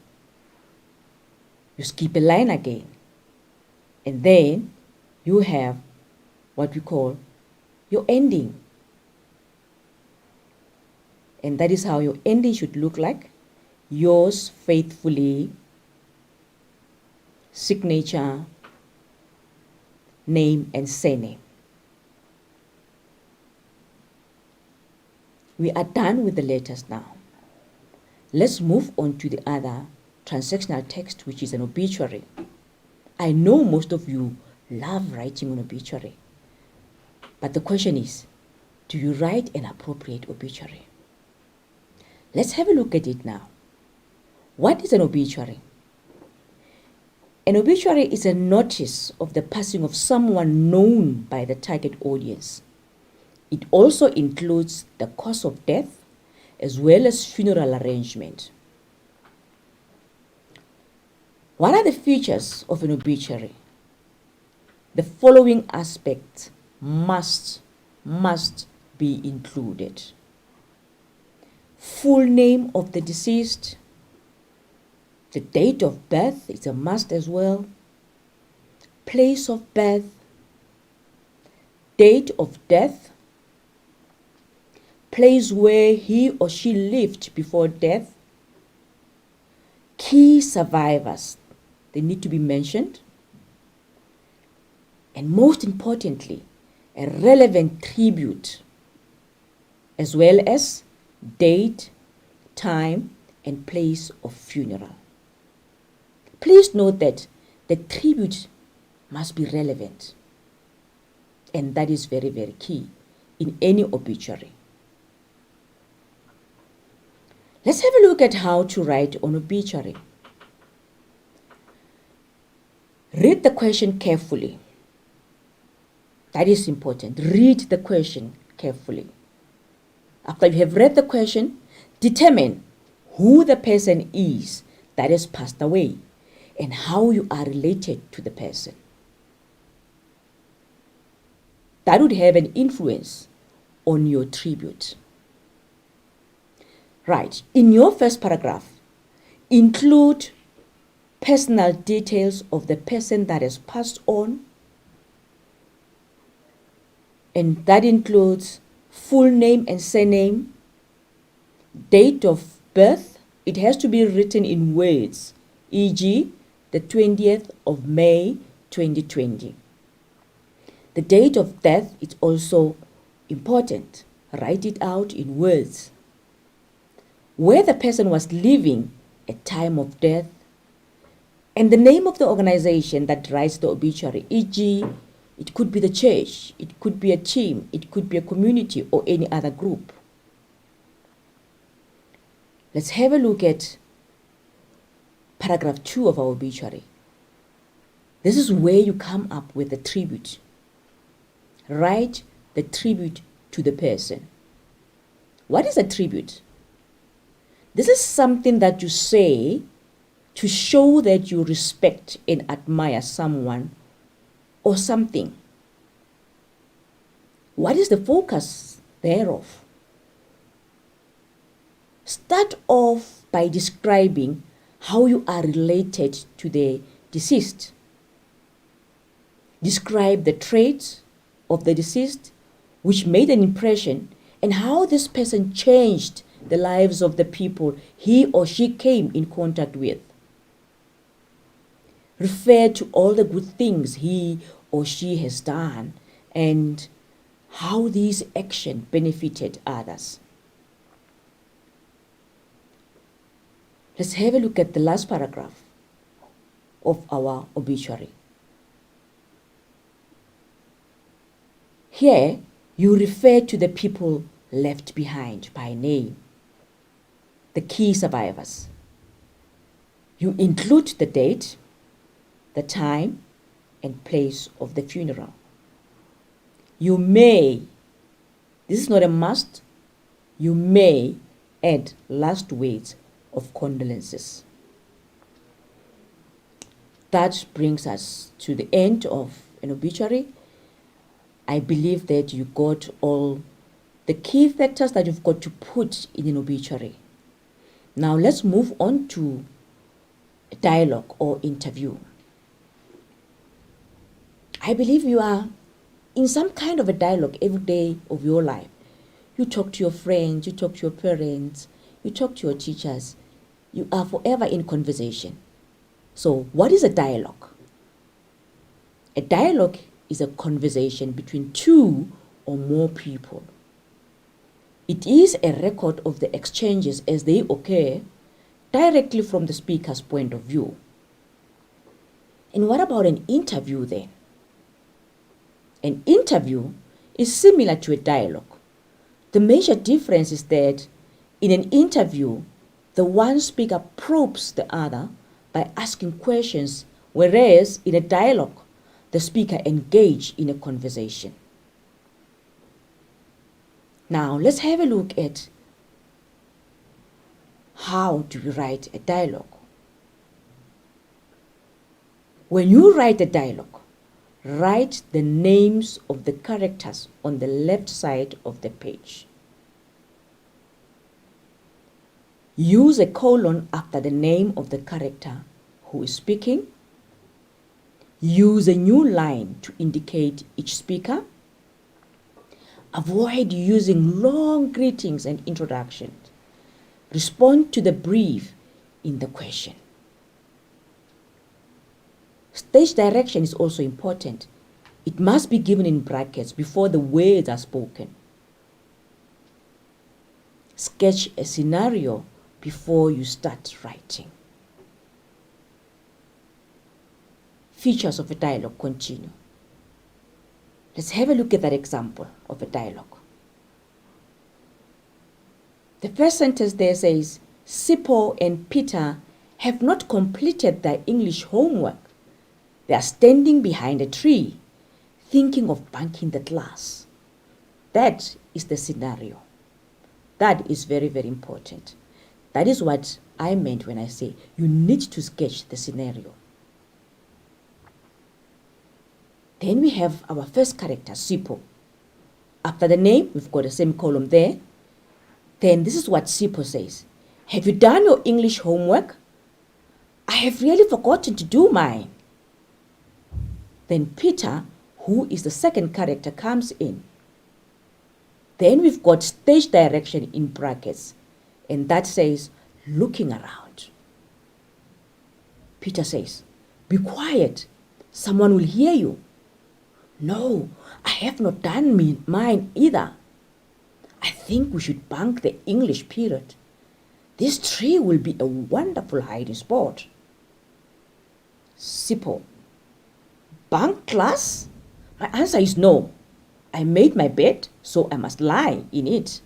You skip a line again, and then you have what we call your ending. And that is how your ending should look like. Yours faithfully, signature, name and surname. We are done with the letters now. Let's move on to the other transactional text, which is an obituary. I know most of you love writing an obituary, but the question is, do you write an appropriate obituary? Let's have a look at it now. What is an obituary? An obituary is a notice of the passing of someone known by the target audience. It also includes the cause of death as well as funeral arrangement. What are the features of an obituary? The following aspects must be included. Full name of the deceased. The date of birth is a must as well. Place of birth. Date of death. Place where he or she lived before death. Key survivors. They need to be mentioned. And most importantly, a relevant tribute, as well as date, time, and place of funeral. Please note that the tribute must be relevant, and that is very, very key in any obituary. Let's have a look at how to write an obituary. Read the question carefully. That is important. Read the question carefully. After you have read the question, determine who the person is that has passed away and how you are related to the person. That would have an influence on your tribute. Right. In your first paragraph, include personal details of the person that has passed on, and that includes full name and surname, date of birth. It has to be written in words, e.g., the 20th of May 2020. The date of death is also important. Write it out in words. Where the person was living at time of death, and the name of the organization that writes the obituary, e.g., it could be the church, it could be a team, it could be a community or any other group. Let's have a look at paragraph 2 of our obituary. This is where you come up with the tribute. Write the tribute to the person. What is a tribute? This is something that you say to show that you respect and admire someone or something. What is the focus thereof? Start off by describing how you are related to the deceased. Describe the traits of the deceased which made an impression and how this person changed the lives of the people he or she came in contact with. Refer to all the good things he or she has done and how these actions benefited others. Let's have a look at the last paragraph of our obituary. Here, you refer to the people left behind by name, the key survivors. You include the date, the time, and place of the funeral. You may, this is not a must, you may add last words of condolences. That brings us to the end of an obituary. I believe that you got all the key factors that you've got to put in an obituary. Now let's move on to a dialogue or interview. I believe you are in some kind of a dialogue every day of your life. You talk to your friends, you talk to your parents, you talk to your teachers. You are forever in conversation. So what is a dialogue? A dialogue is a conversation between two or more people. It is a record of the exchanges as they occur directly from the speaker's point of view. And what about an interview then? An interview is similar to a dialogue. The major difference is that in an interview, the one speaker probes the other by asking questions, whereas in a dialogue, the speaker engages in a conversation. Now, let's have a look at how do we write a dialogue. When you write a dialogue, write the names of the characters on the left side of the page. Use a colon after the name of the character who is speaking. Use a new line to indicate each speaker. Avoid using long greetings and introductions. Respond to the brief in the question. Stage direction is also important. It must be given in brackets before the words are spoken. Sketch a scenario before you start writing. Features of a dialogue continue. Let's have a look at that example of a dialogue. The first sentence there says, Sipho and Peter have not completed their English homework. They are standing behind a tree, thinking of bunking the class. That is the scenario. That is very, very important. That is what I meant when I say you need to sketch the scenario. Then we have our first character, Sipho. After the name, we've got a semicolon there. Then this is what Sipho says. Have you done your English homework? I have really forgotten to do mine. Then Peter, who is the second character, comes in. Then we've got stage direction in brackets, and that says looking around. Peter says, be quiet, someone will hear you. No, I have not done mine either. I think we should bunk the English period. This tree will be a wonderful hiding spot. Sipho, bunk class? My answer is no. I made my bed, so I must lie in it.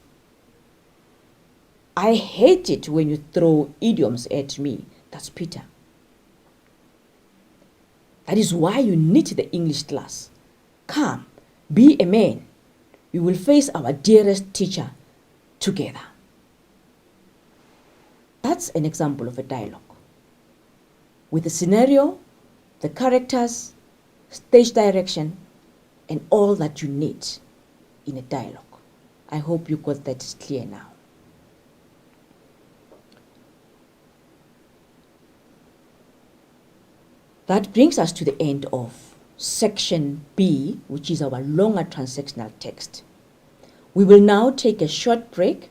I hate it when you throw idioms at me. That's Peter. That is why you need the English class. Come, be a man. We will face our dearest teacher together. That's an example of a dialogue. with the scenario, the characters, stage direction, and all that you need in a dialogue. I hope you got that clear now. That brings us to the end of section B, which is our longer transactional text. We will now take a short break,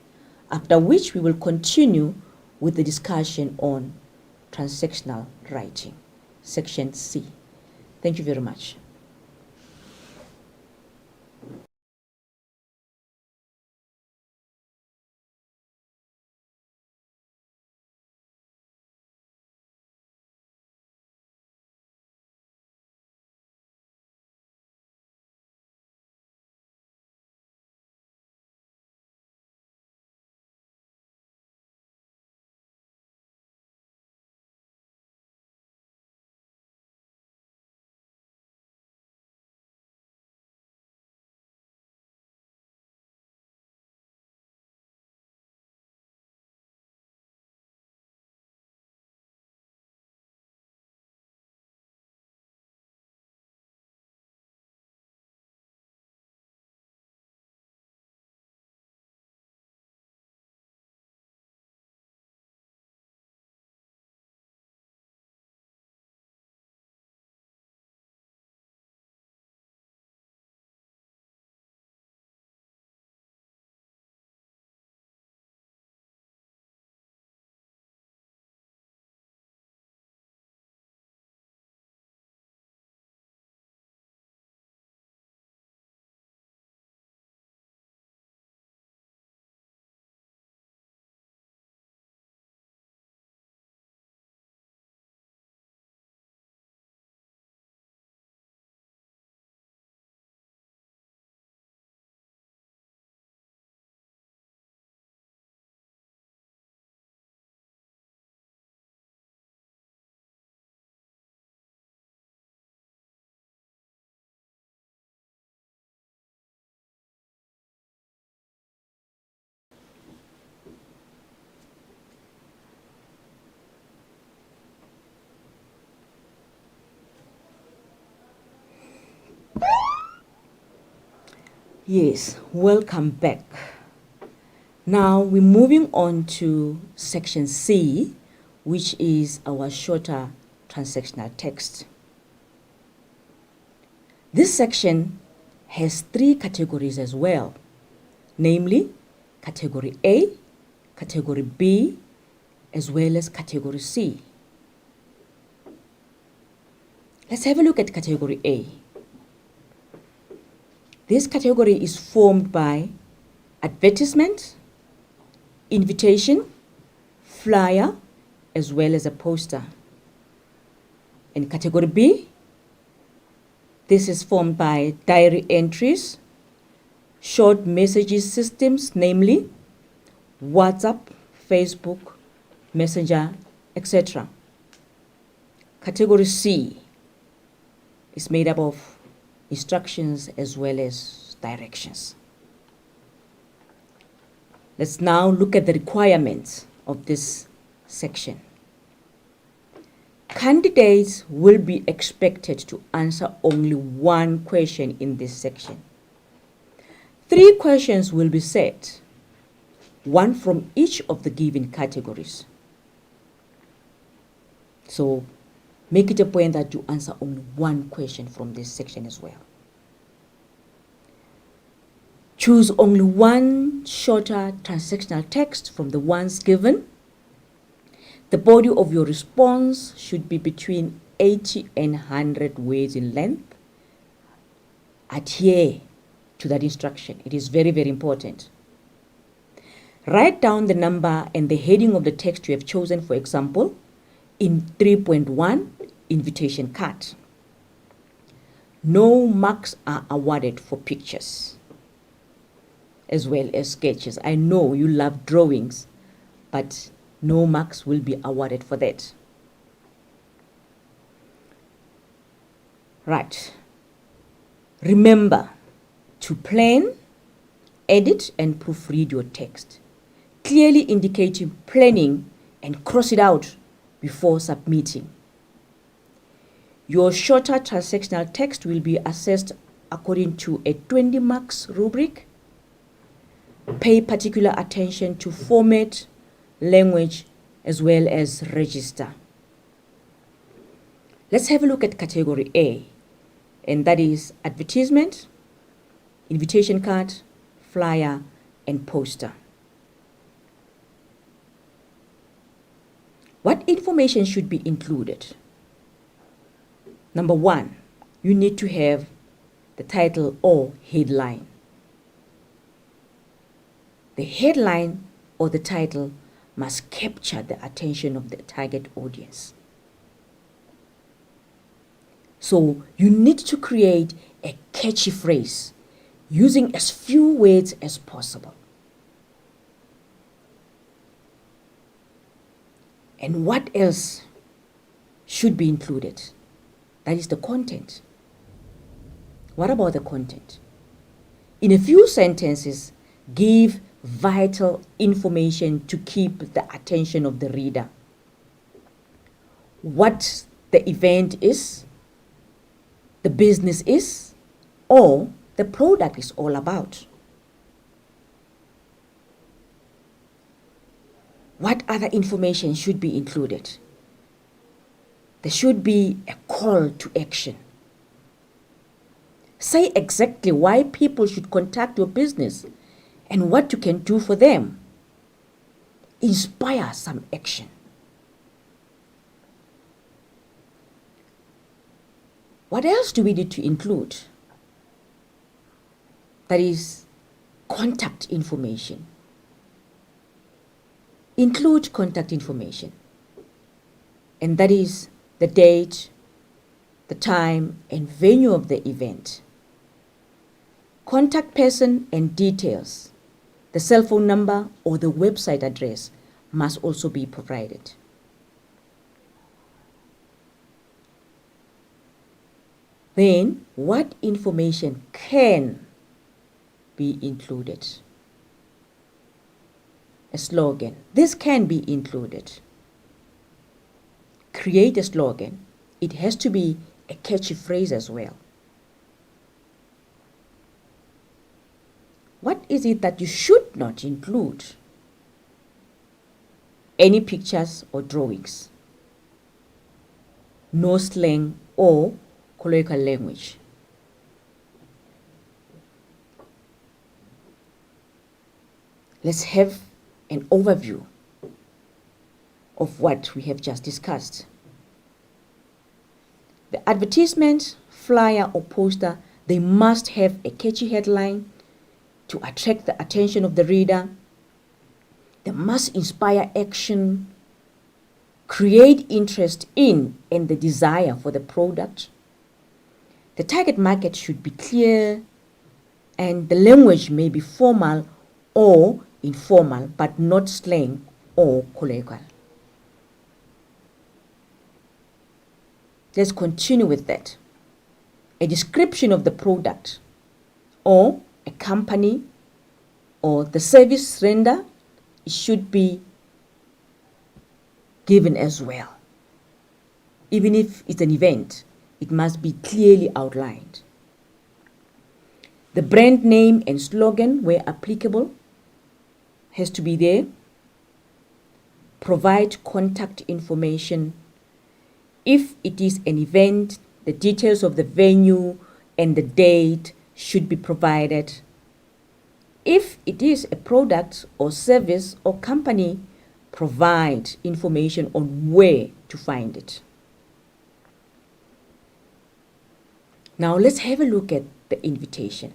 after which we will continue with the discussion on transactional writing, section C. Thank you very much. Yes, welcome back. Now we're moving on to section C, which is our shorter transactional text. This section has 3 categories as well, namely category A, category B, as well as category C. Let's have a look at category A. This category is formed by advertisement, invitation, flyer, as well as a poster. In category B, this is formed by diary entries, short messages systems, namely WhatsApp, Facebook, Messenger, etc. Category C is made up of instructions as well as directions. Let's now look at the requirements of this section. Candidates will be expected to answer only 1 question in this section. 3 questions will be set, 1 from each of the given categories. So make it a point that you answer only 1 question from this section as well. Choose only 1 shorter transactional text from the ones given. The body of your response should be between 80 and 100 words in length. Adhere to that instruction. It is very, very important. Write down the number and the heading of the text you have chosen, for example, in 3.1 invitation card. No marks are awarded for pictures as well as sketches. I know you love drawings, but no marks will be awarded for that. Right. Remember to plan, edit, and proofread your text, clearly indicating planning and cross it out before submitting. Your shorter transactional text will be assessed according to a 20 marks rubric. Pay particular attention to format, language, as well as register. Let's have a look at category A, and that is advertisement, invitation card, flyer, and poster. What information should be included? Number 1, you need to have the title or headline. The headline or the title must capture the attention of the target audience. So you need to create a catchy phrase using as few words as possible. And what else should be included? That is the content. What about the content? In a few sentences, give vital information to keep the attention of the reader. What the event is, the business is, or the product is all about. What other information should be included? There should be a call to action. Say exactly why people should contact your business and what you can do for them. Inspire some action. What else do we need to include? That is contact information. Include contact information, and that is the date, the time, and venue of the event. Contact person and details, the cell phone number or the website address must also be provided. Then, what information can be included? A slogan. This can be included. Create a slogan. It has to be a catchy phrase as well. What is it that you should not include? Any pictures or drawings. No slang or colloquial language. Let's have an overview of what we have just discussed. The advertisement, flyer, or poster, they must have a catchy headline to attract the attention of the reader. They must inspire action, create interest in and the desire for the product. The target market should be clear, and the language may be formal or informal, but not slang or colloquial. Let's continue with that. A description of the product or a company or the service render should be given as well. Even if it's an event, it must be clearly outlined. The brand name and slogan, where applicable, has to be there. Provide contact information. If it is an event, the details of the venue and the date should be provided. If it is a product or service or company, provide information on where to find it. Now let's have a look at the invitation.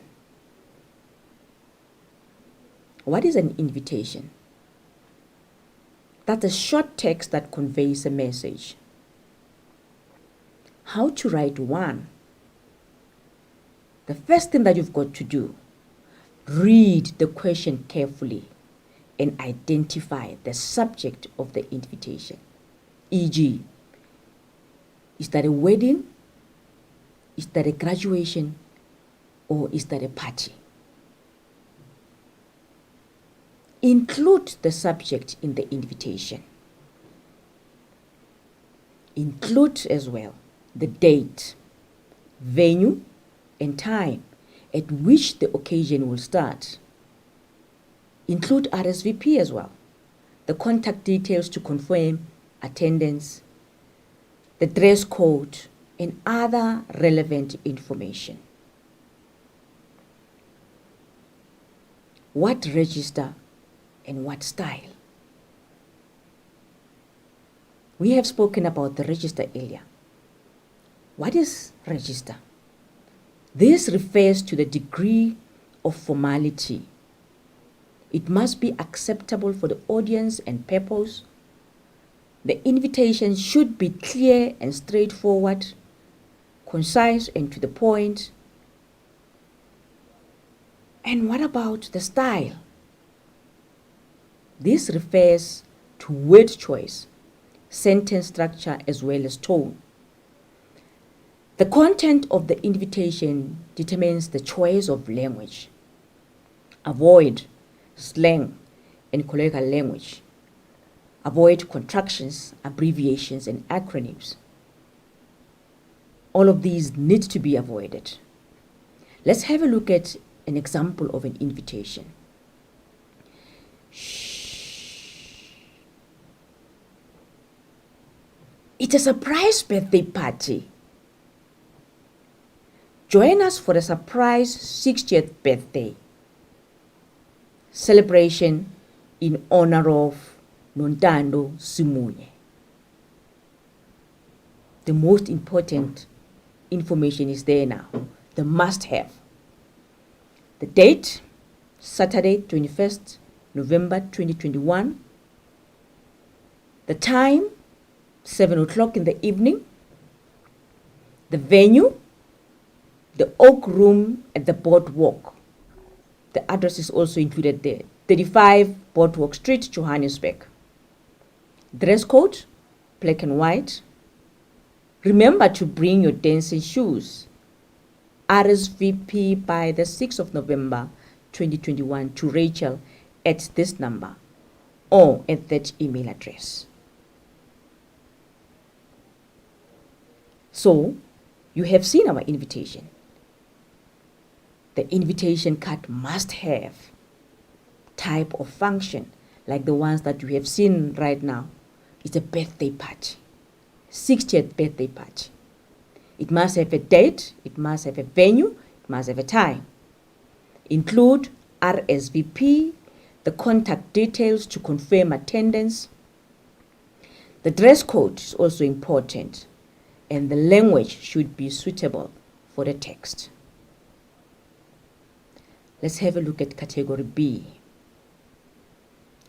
What is an invitation? That's a short text that conveys a message. How to write one? The first thing that you've got to do, read the question carefully and identify the subject of the invitation. E.g., is that a wedding? Is that a graduation? Or is that a party? Include the subject in the invitation. Include as well the date, venue, and time at which the occasion will start. Include RSVP as well, the contact details to confirm attendance, the dress code, and other relevant information. What register and what style? We have spoken about the register earlier. What is register? This refers to the degree of formality. It must be acceptable for the audience and purpose. The invitation should be clear and straightforward, concise and to the point. And what about the style? This refers to word choice, sentence structure, as well as tone. The content of the invitation determines the choice of language. Avoid slang and colloquial language. Avoid contractions, abbreviations, and acronyms. All of these need to be avoided. Let's have a look at an example of an invitation. It's a surprise birthday party. Join us for a surprise 60th birthday celebration in honor of Nontando Simunye. The most important information is there now, the must-have. The date, Saturday, 21st November 2021. The time, 7 o'clock in the evening. The venue, the Oak Room at the Boardwalk. The address is also included there, 35 Boardwalk Street, Johannesburg. Dress code, black and white. Remember to bring your dancing shoes. RSVP by the 6th of November 2021 to Rachel at this number or at that email address. So, you have seen our invitation. The invitation card must have type of function like the ones that you have seen right now. It's a birthday party, 60th birthday party. It must have a date, it must have a venue, it must have a time. Include RSVP, the contact details to confirm attendance. The dress code is also important, and the language should be suitable for the text. Let's have a look at category B.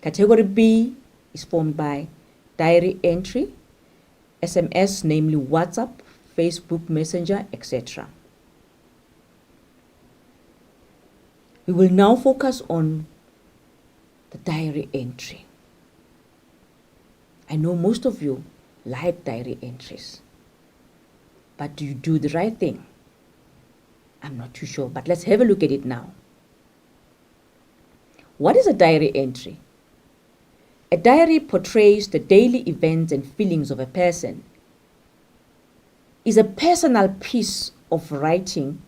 Category B is formed by diary entry, SMS, namely WhatsApp, Facebook Messenger, etc. We will now focus on the diary entry. I know most of you like diary entries, but do you do the right thing? I'm not too sure, but let's have a look at it now. What is a diary entry? A diary portrays the daily events and feelings of a person. Is a personal piece of writing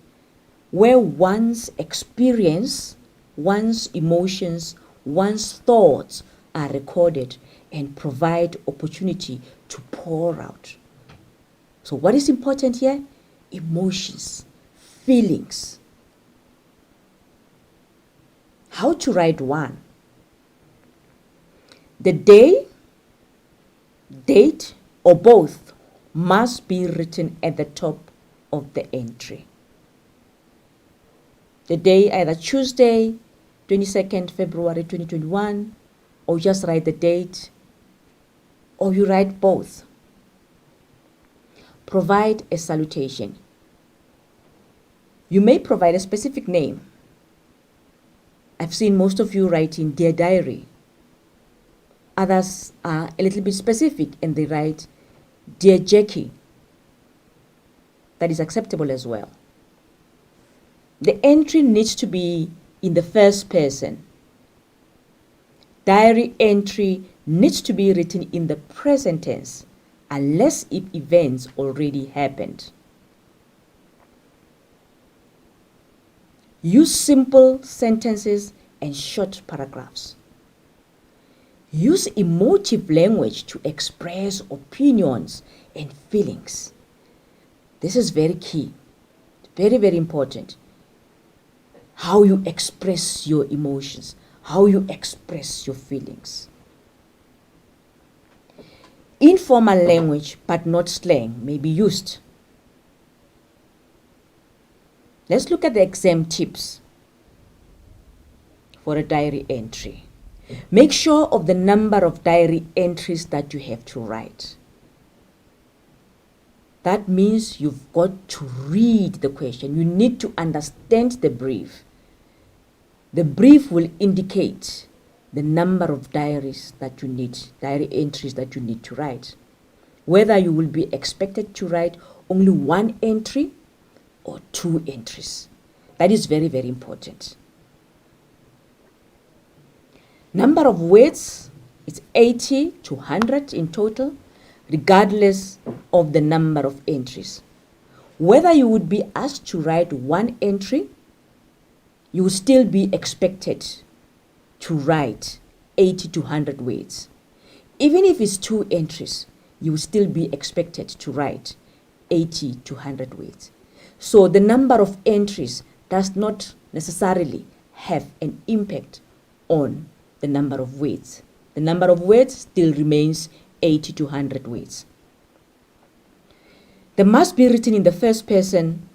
where one's experience, one's emotions, one's thoughts are recorded and provide opportunity to pour out. So what is important here? Emotions, feelings. How to write one? The day, date, or both must be written at the top of the entry. The day, either Tuesday, 22nd February 2021, or just write the date, or you write both. Provide a salutation. You may provide a specific name. I've seen most of you writing Dear Diary. Others are a little bit specific and they write Dear Jackie. That is acceptable as well. The entry needs to be in the first person. Diary entry needs to be written in the present tense. unless if events already happened. Use simple sentences and short paragraphs. Use emotive language to express opinions and feelings. This is very key, very, very important. How you express your emotions, how you express your feelings. Informal language, but not slang, may be used. Let's look at the exam tips for a diary entry. Make sure of the number of diary entries that you have to write. That means you've got to read the question. You need to understand the brief. The brief will indicate the number of diaries that you need, diary entries that you need to write. Whether you will be expected to write only one entry or 2 entries. That is very, very important. Number of words, it's 80 to 100 in total, regardless of the number of entries. Whether you would be asked to write 1 entry, you will still be expected to write 80 to 100 words. Even if it's 2 entries, you will still be expected to write 80 to 100 words. So the number of entries does not necessarily have an impact on the number of words. The number of words still remains 80 to 100 words. They must be written in the first person.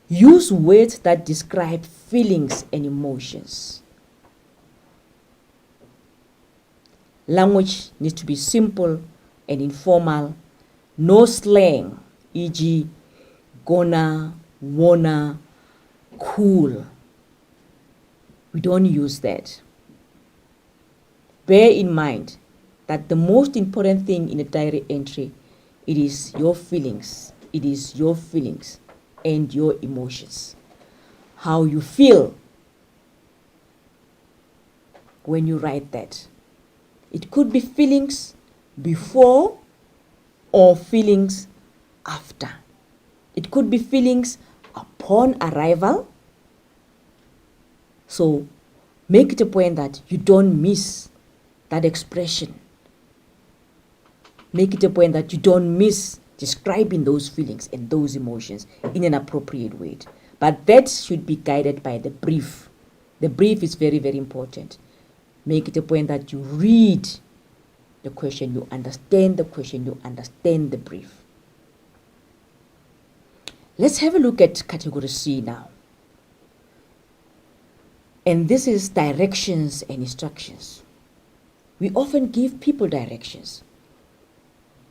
Use words that describe feelings and emotions. Language needs to be simple and informal. No slang, e.g., gonna, wanna, cool. We don't use that. Bear in mind that the most important thing in a diary entry, it is your feelings. It is your feelings and your emotions. How you feel when you write that. It could be feelings before or feelings after. It could be feelings upon arrival. So make it a point that you don't miss that expression. Make it a point that you don't miss describing those feelings and those emotions in an appropriate way. But that should be guided by the brief. The brief is very, very important. Make it a point that you read the question, you understand the question, you understand the brief. Let's have a look at category C now. And this is directions and instructions. We often give people directions.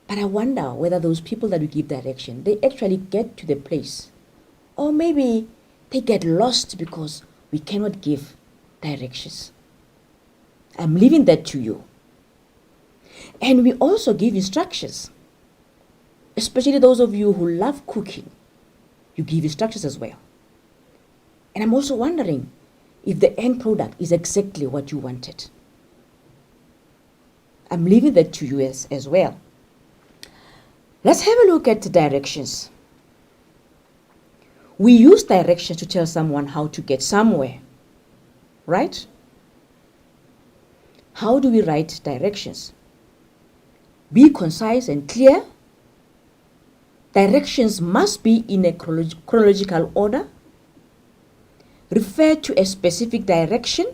But I wonder whether those people that we give direction, they actually get to the place. Or maybe they get lost because we cannot give directions. I'm leaving that to you. And we also give instructions. Especially those of you who love cooking. You give instructions as well. And I'm also wondering if the end product is exactly what you wanted. I'm leaving that to you as well. Let's have a look at the directions. We use directions to tell someone how to get somewhere, right? How do we write directions? Be concise and clear. Directions must be in a chronological order. Refer to a specific direction.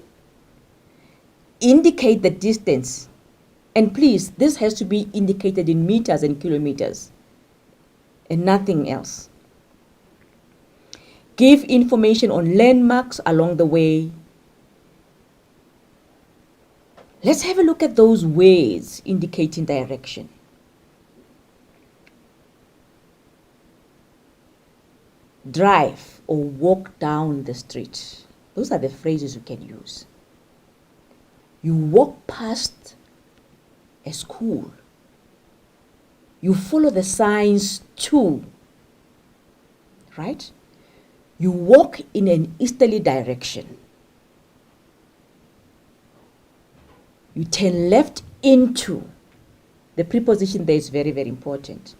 Indicate the distance. And please, this has to be indicated in meters and kilometers and nothing else. Give information on landmarks along the way. Let's have a look at those words indicating direction. Drive or walk down the street. Those are the phrases you can use. You walk past a school. You follow the signs too, right? You walk in an easterly direction. You turn left into. The preposition there is very, very important.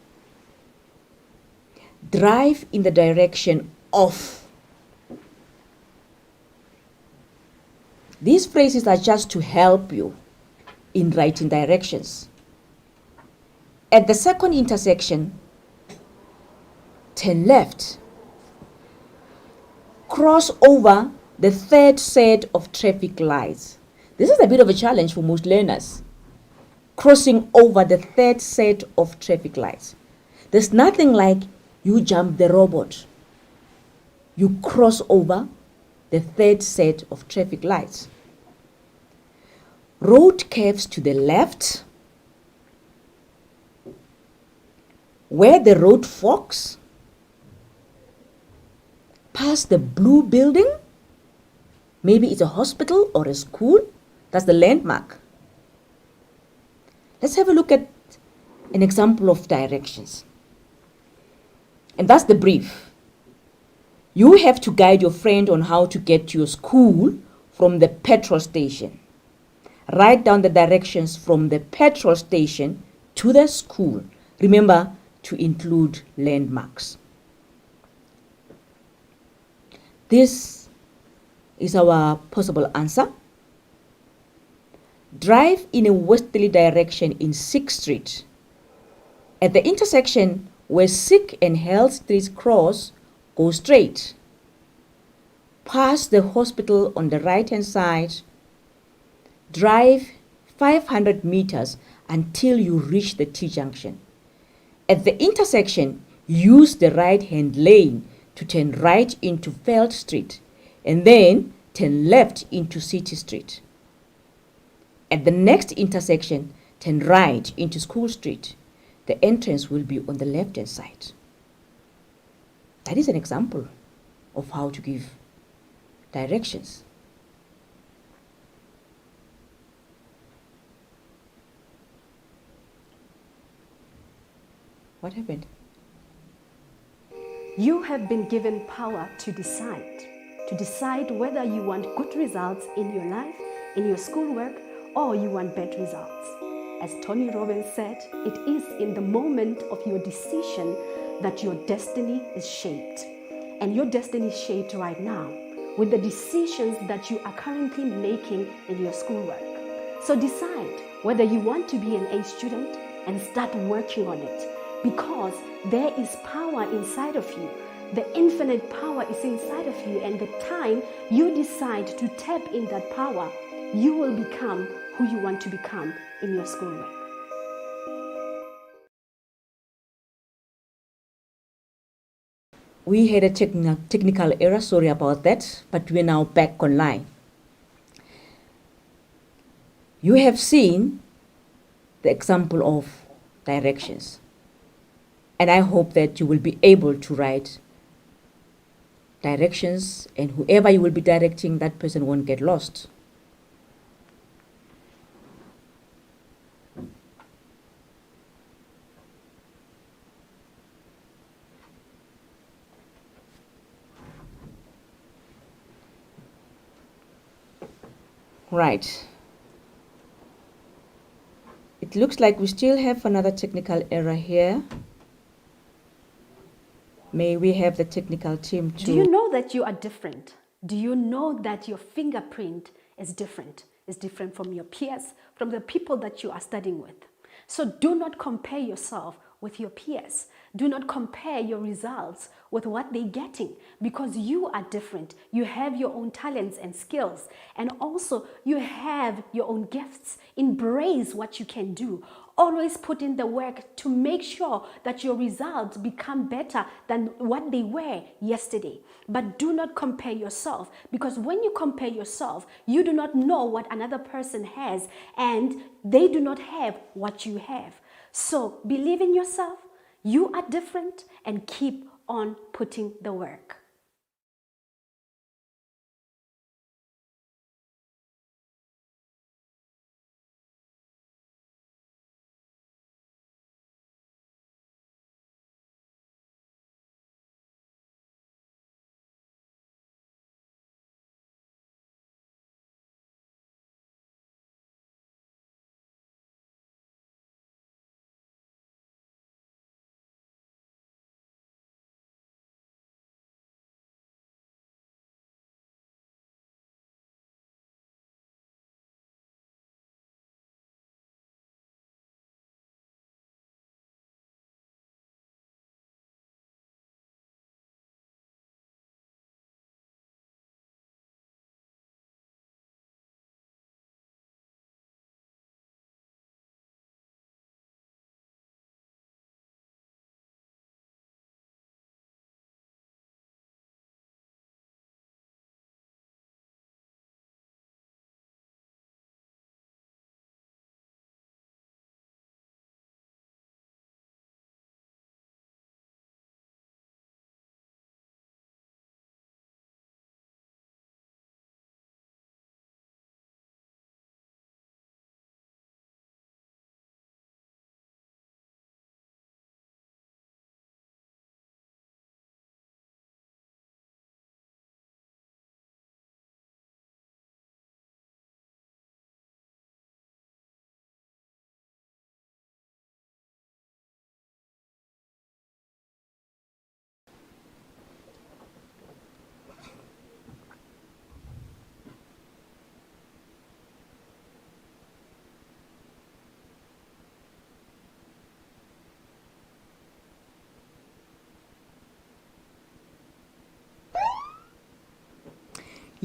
Drive in the direction of. These phrases are just to help you in writing directions. At the second intersection, turn left. Cross over the third set of traffic lights. This is a bit of a challenge for most learners. Crossing over the third set of traffic lights. There's nothing like you jump the robot. You cross over the third set of traffic lights. Road curves to the left. Where the road forks, past the blue building, maybe it's a hospital or a school, that's the landmark. Let's have a look at an example of directions. And that's the brief. You have to guide your friend on how to get to your school from the petrol station. Write down the directions from the petrol station to the school. Remember to include landmarks. This is our possible answer. Drive in a westerly direction in 6th Street. At the intersection where 6th and Hell Streets cross, go straight. Pass the hospital on the right-hand side. Drive 500 meters until you reach the T-junction. At the intersection, use the right-hand lane to turn right into Feld Street and then turn left into City Street. At the next intersection, turn right into School Street. The entrance will be on the left-hand side. That is an example of how to give directions. What happened? You have been given power to decide whether you want good results in your life, in your schoolwork, or you want bad results. As Tony Robbins said, it is in the moment of your decision that your destiny is shaped. And your destiny is shaped right now with the decisions that you are currently making in your schoolwork. So decide whether you want to be an A student and start working on it, because there is power inside of you. The infinite power is inside of you, and the time you decide to tap in that power, you will become who you want to become in your schoolwork. We had a technical error, sorry about that, but we're now back online. You have seen the example of directions, and I hope that you will be able to write directions, and whoever you will be directing, that person won't get lost. Right. It looks like we still have another technical error here. May we have the technical team to... Do you know that you are different? Do you know that your fingerprint is different? It's different from your peers, from the people that you are studying with. So do not compare yourself with your peers. Do not compare your results with what they're getting, because you are different. You have your own talents and skills, and also you have your own gifts. Embrace what you can do. Always put in the work to make sure that your results become better than what they were yesterday. But do not compare yourself, because when you compare yourself, you do not know what another person has, and they do not have what you have. So believe in yourself. You are different, and keep on putting the work.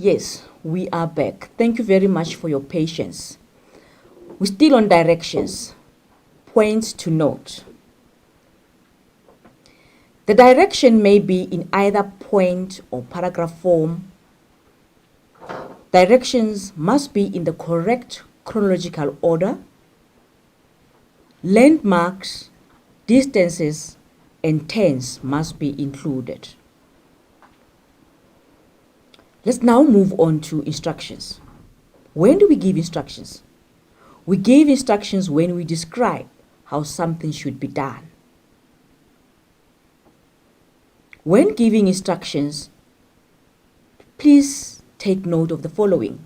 Yes, we are back. Thank you very much for your patience. We're still on directions. Points to note. The direction may be in either point or paragraph form. Directions must be in the correct chronological order. Landmarks, distances, and tense must be included. Let's now move on to instructions. When do we give instructions? We give instructions when we describe how something should be done. When giving instructions, please take note of the following.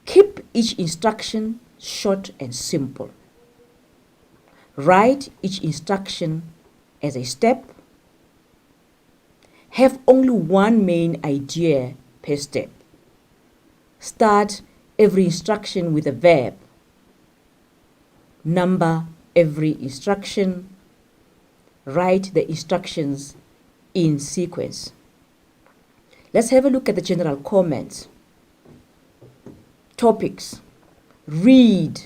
Keep each instruction short and simple. Write each instruction as a step. Have only one main idea per step. Start every instruction with a verb. Number every instruction. Write the instructions in sequence. Let's have a look at the general comments. Topics. Read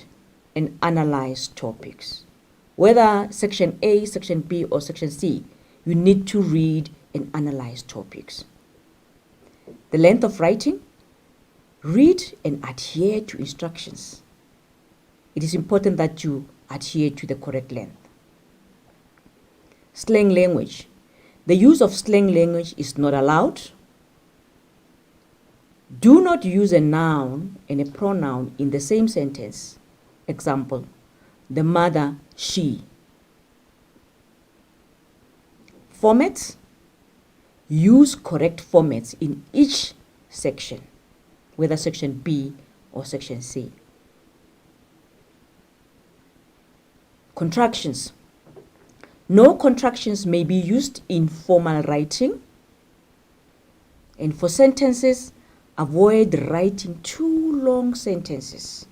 and analyze topics. Whether section A, section B, or section C, you need to read and analyze topics. The length of writing. Read and adhere to instructions. It is important that you adhere to the correct length. Slang language. The use of slang language is not allowed. Do not use a noun and a pronoun in the same sentence. Example, the mother, she. Formats. Use correct formats in each section, whether section B or section C. Contractions. No contractions may be used in formal writing. And for sentences, avoid writing too long sentences.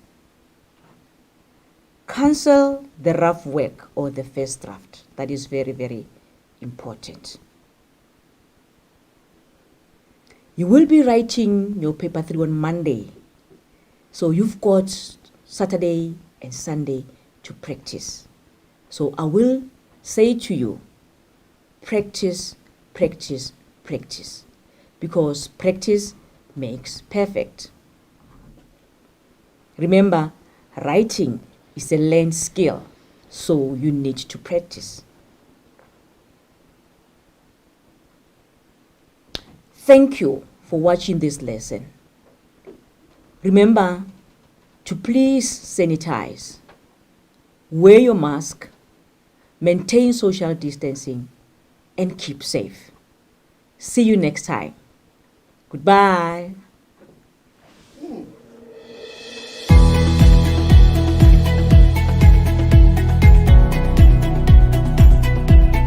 Cancel the rough work or the first draft. That is very, very important. You will be writing your paper 3 on Monday. So you've got Saturday and Sunday to practice. So I will say to you, practice, practice, practice. Because practice makes perfect. Remember, writing is a learned skill, so you need to practice. Thank you for watching this lesson. Remember to please sanitize, wear your mask, maintain social distancing, and keep safe. See you next time. Goodbye.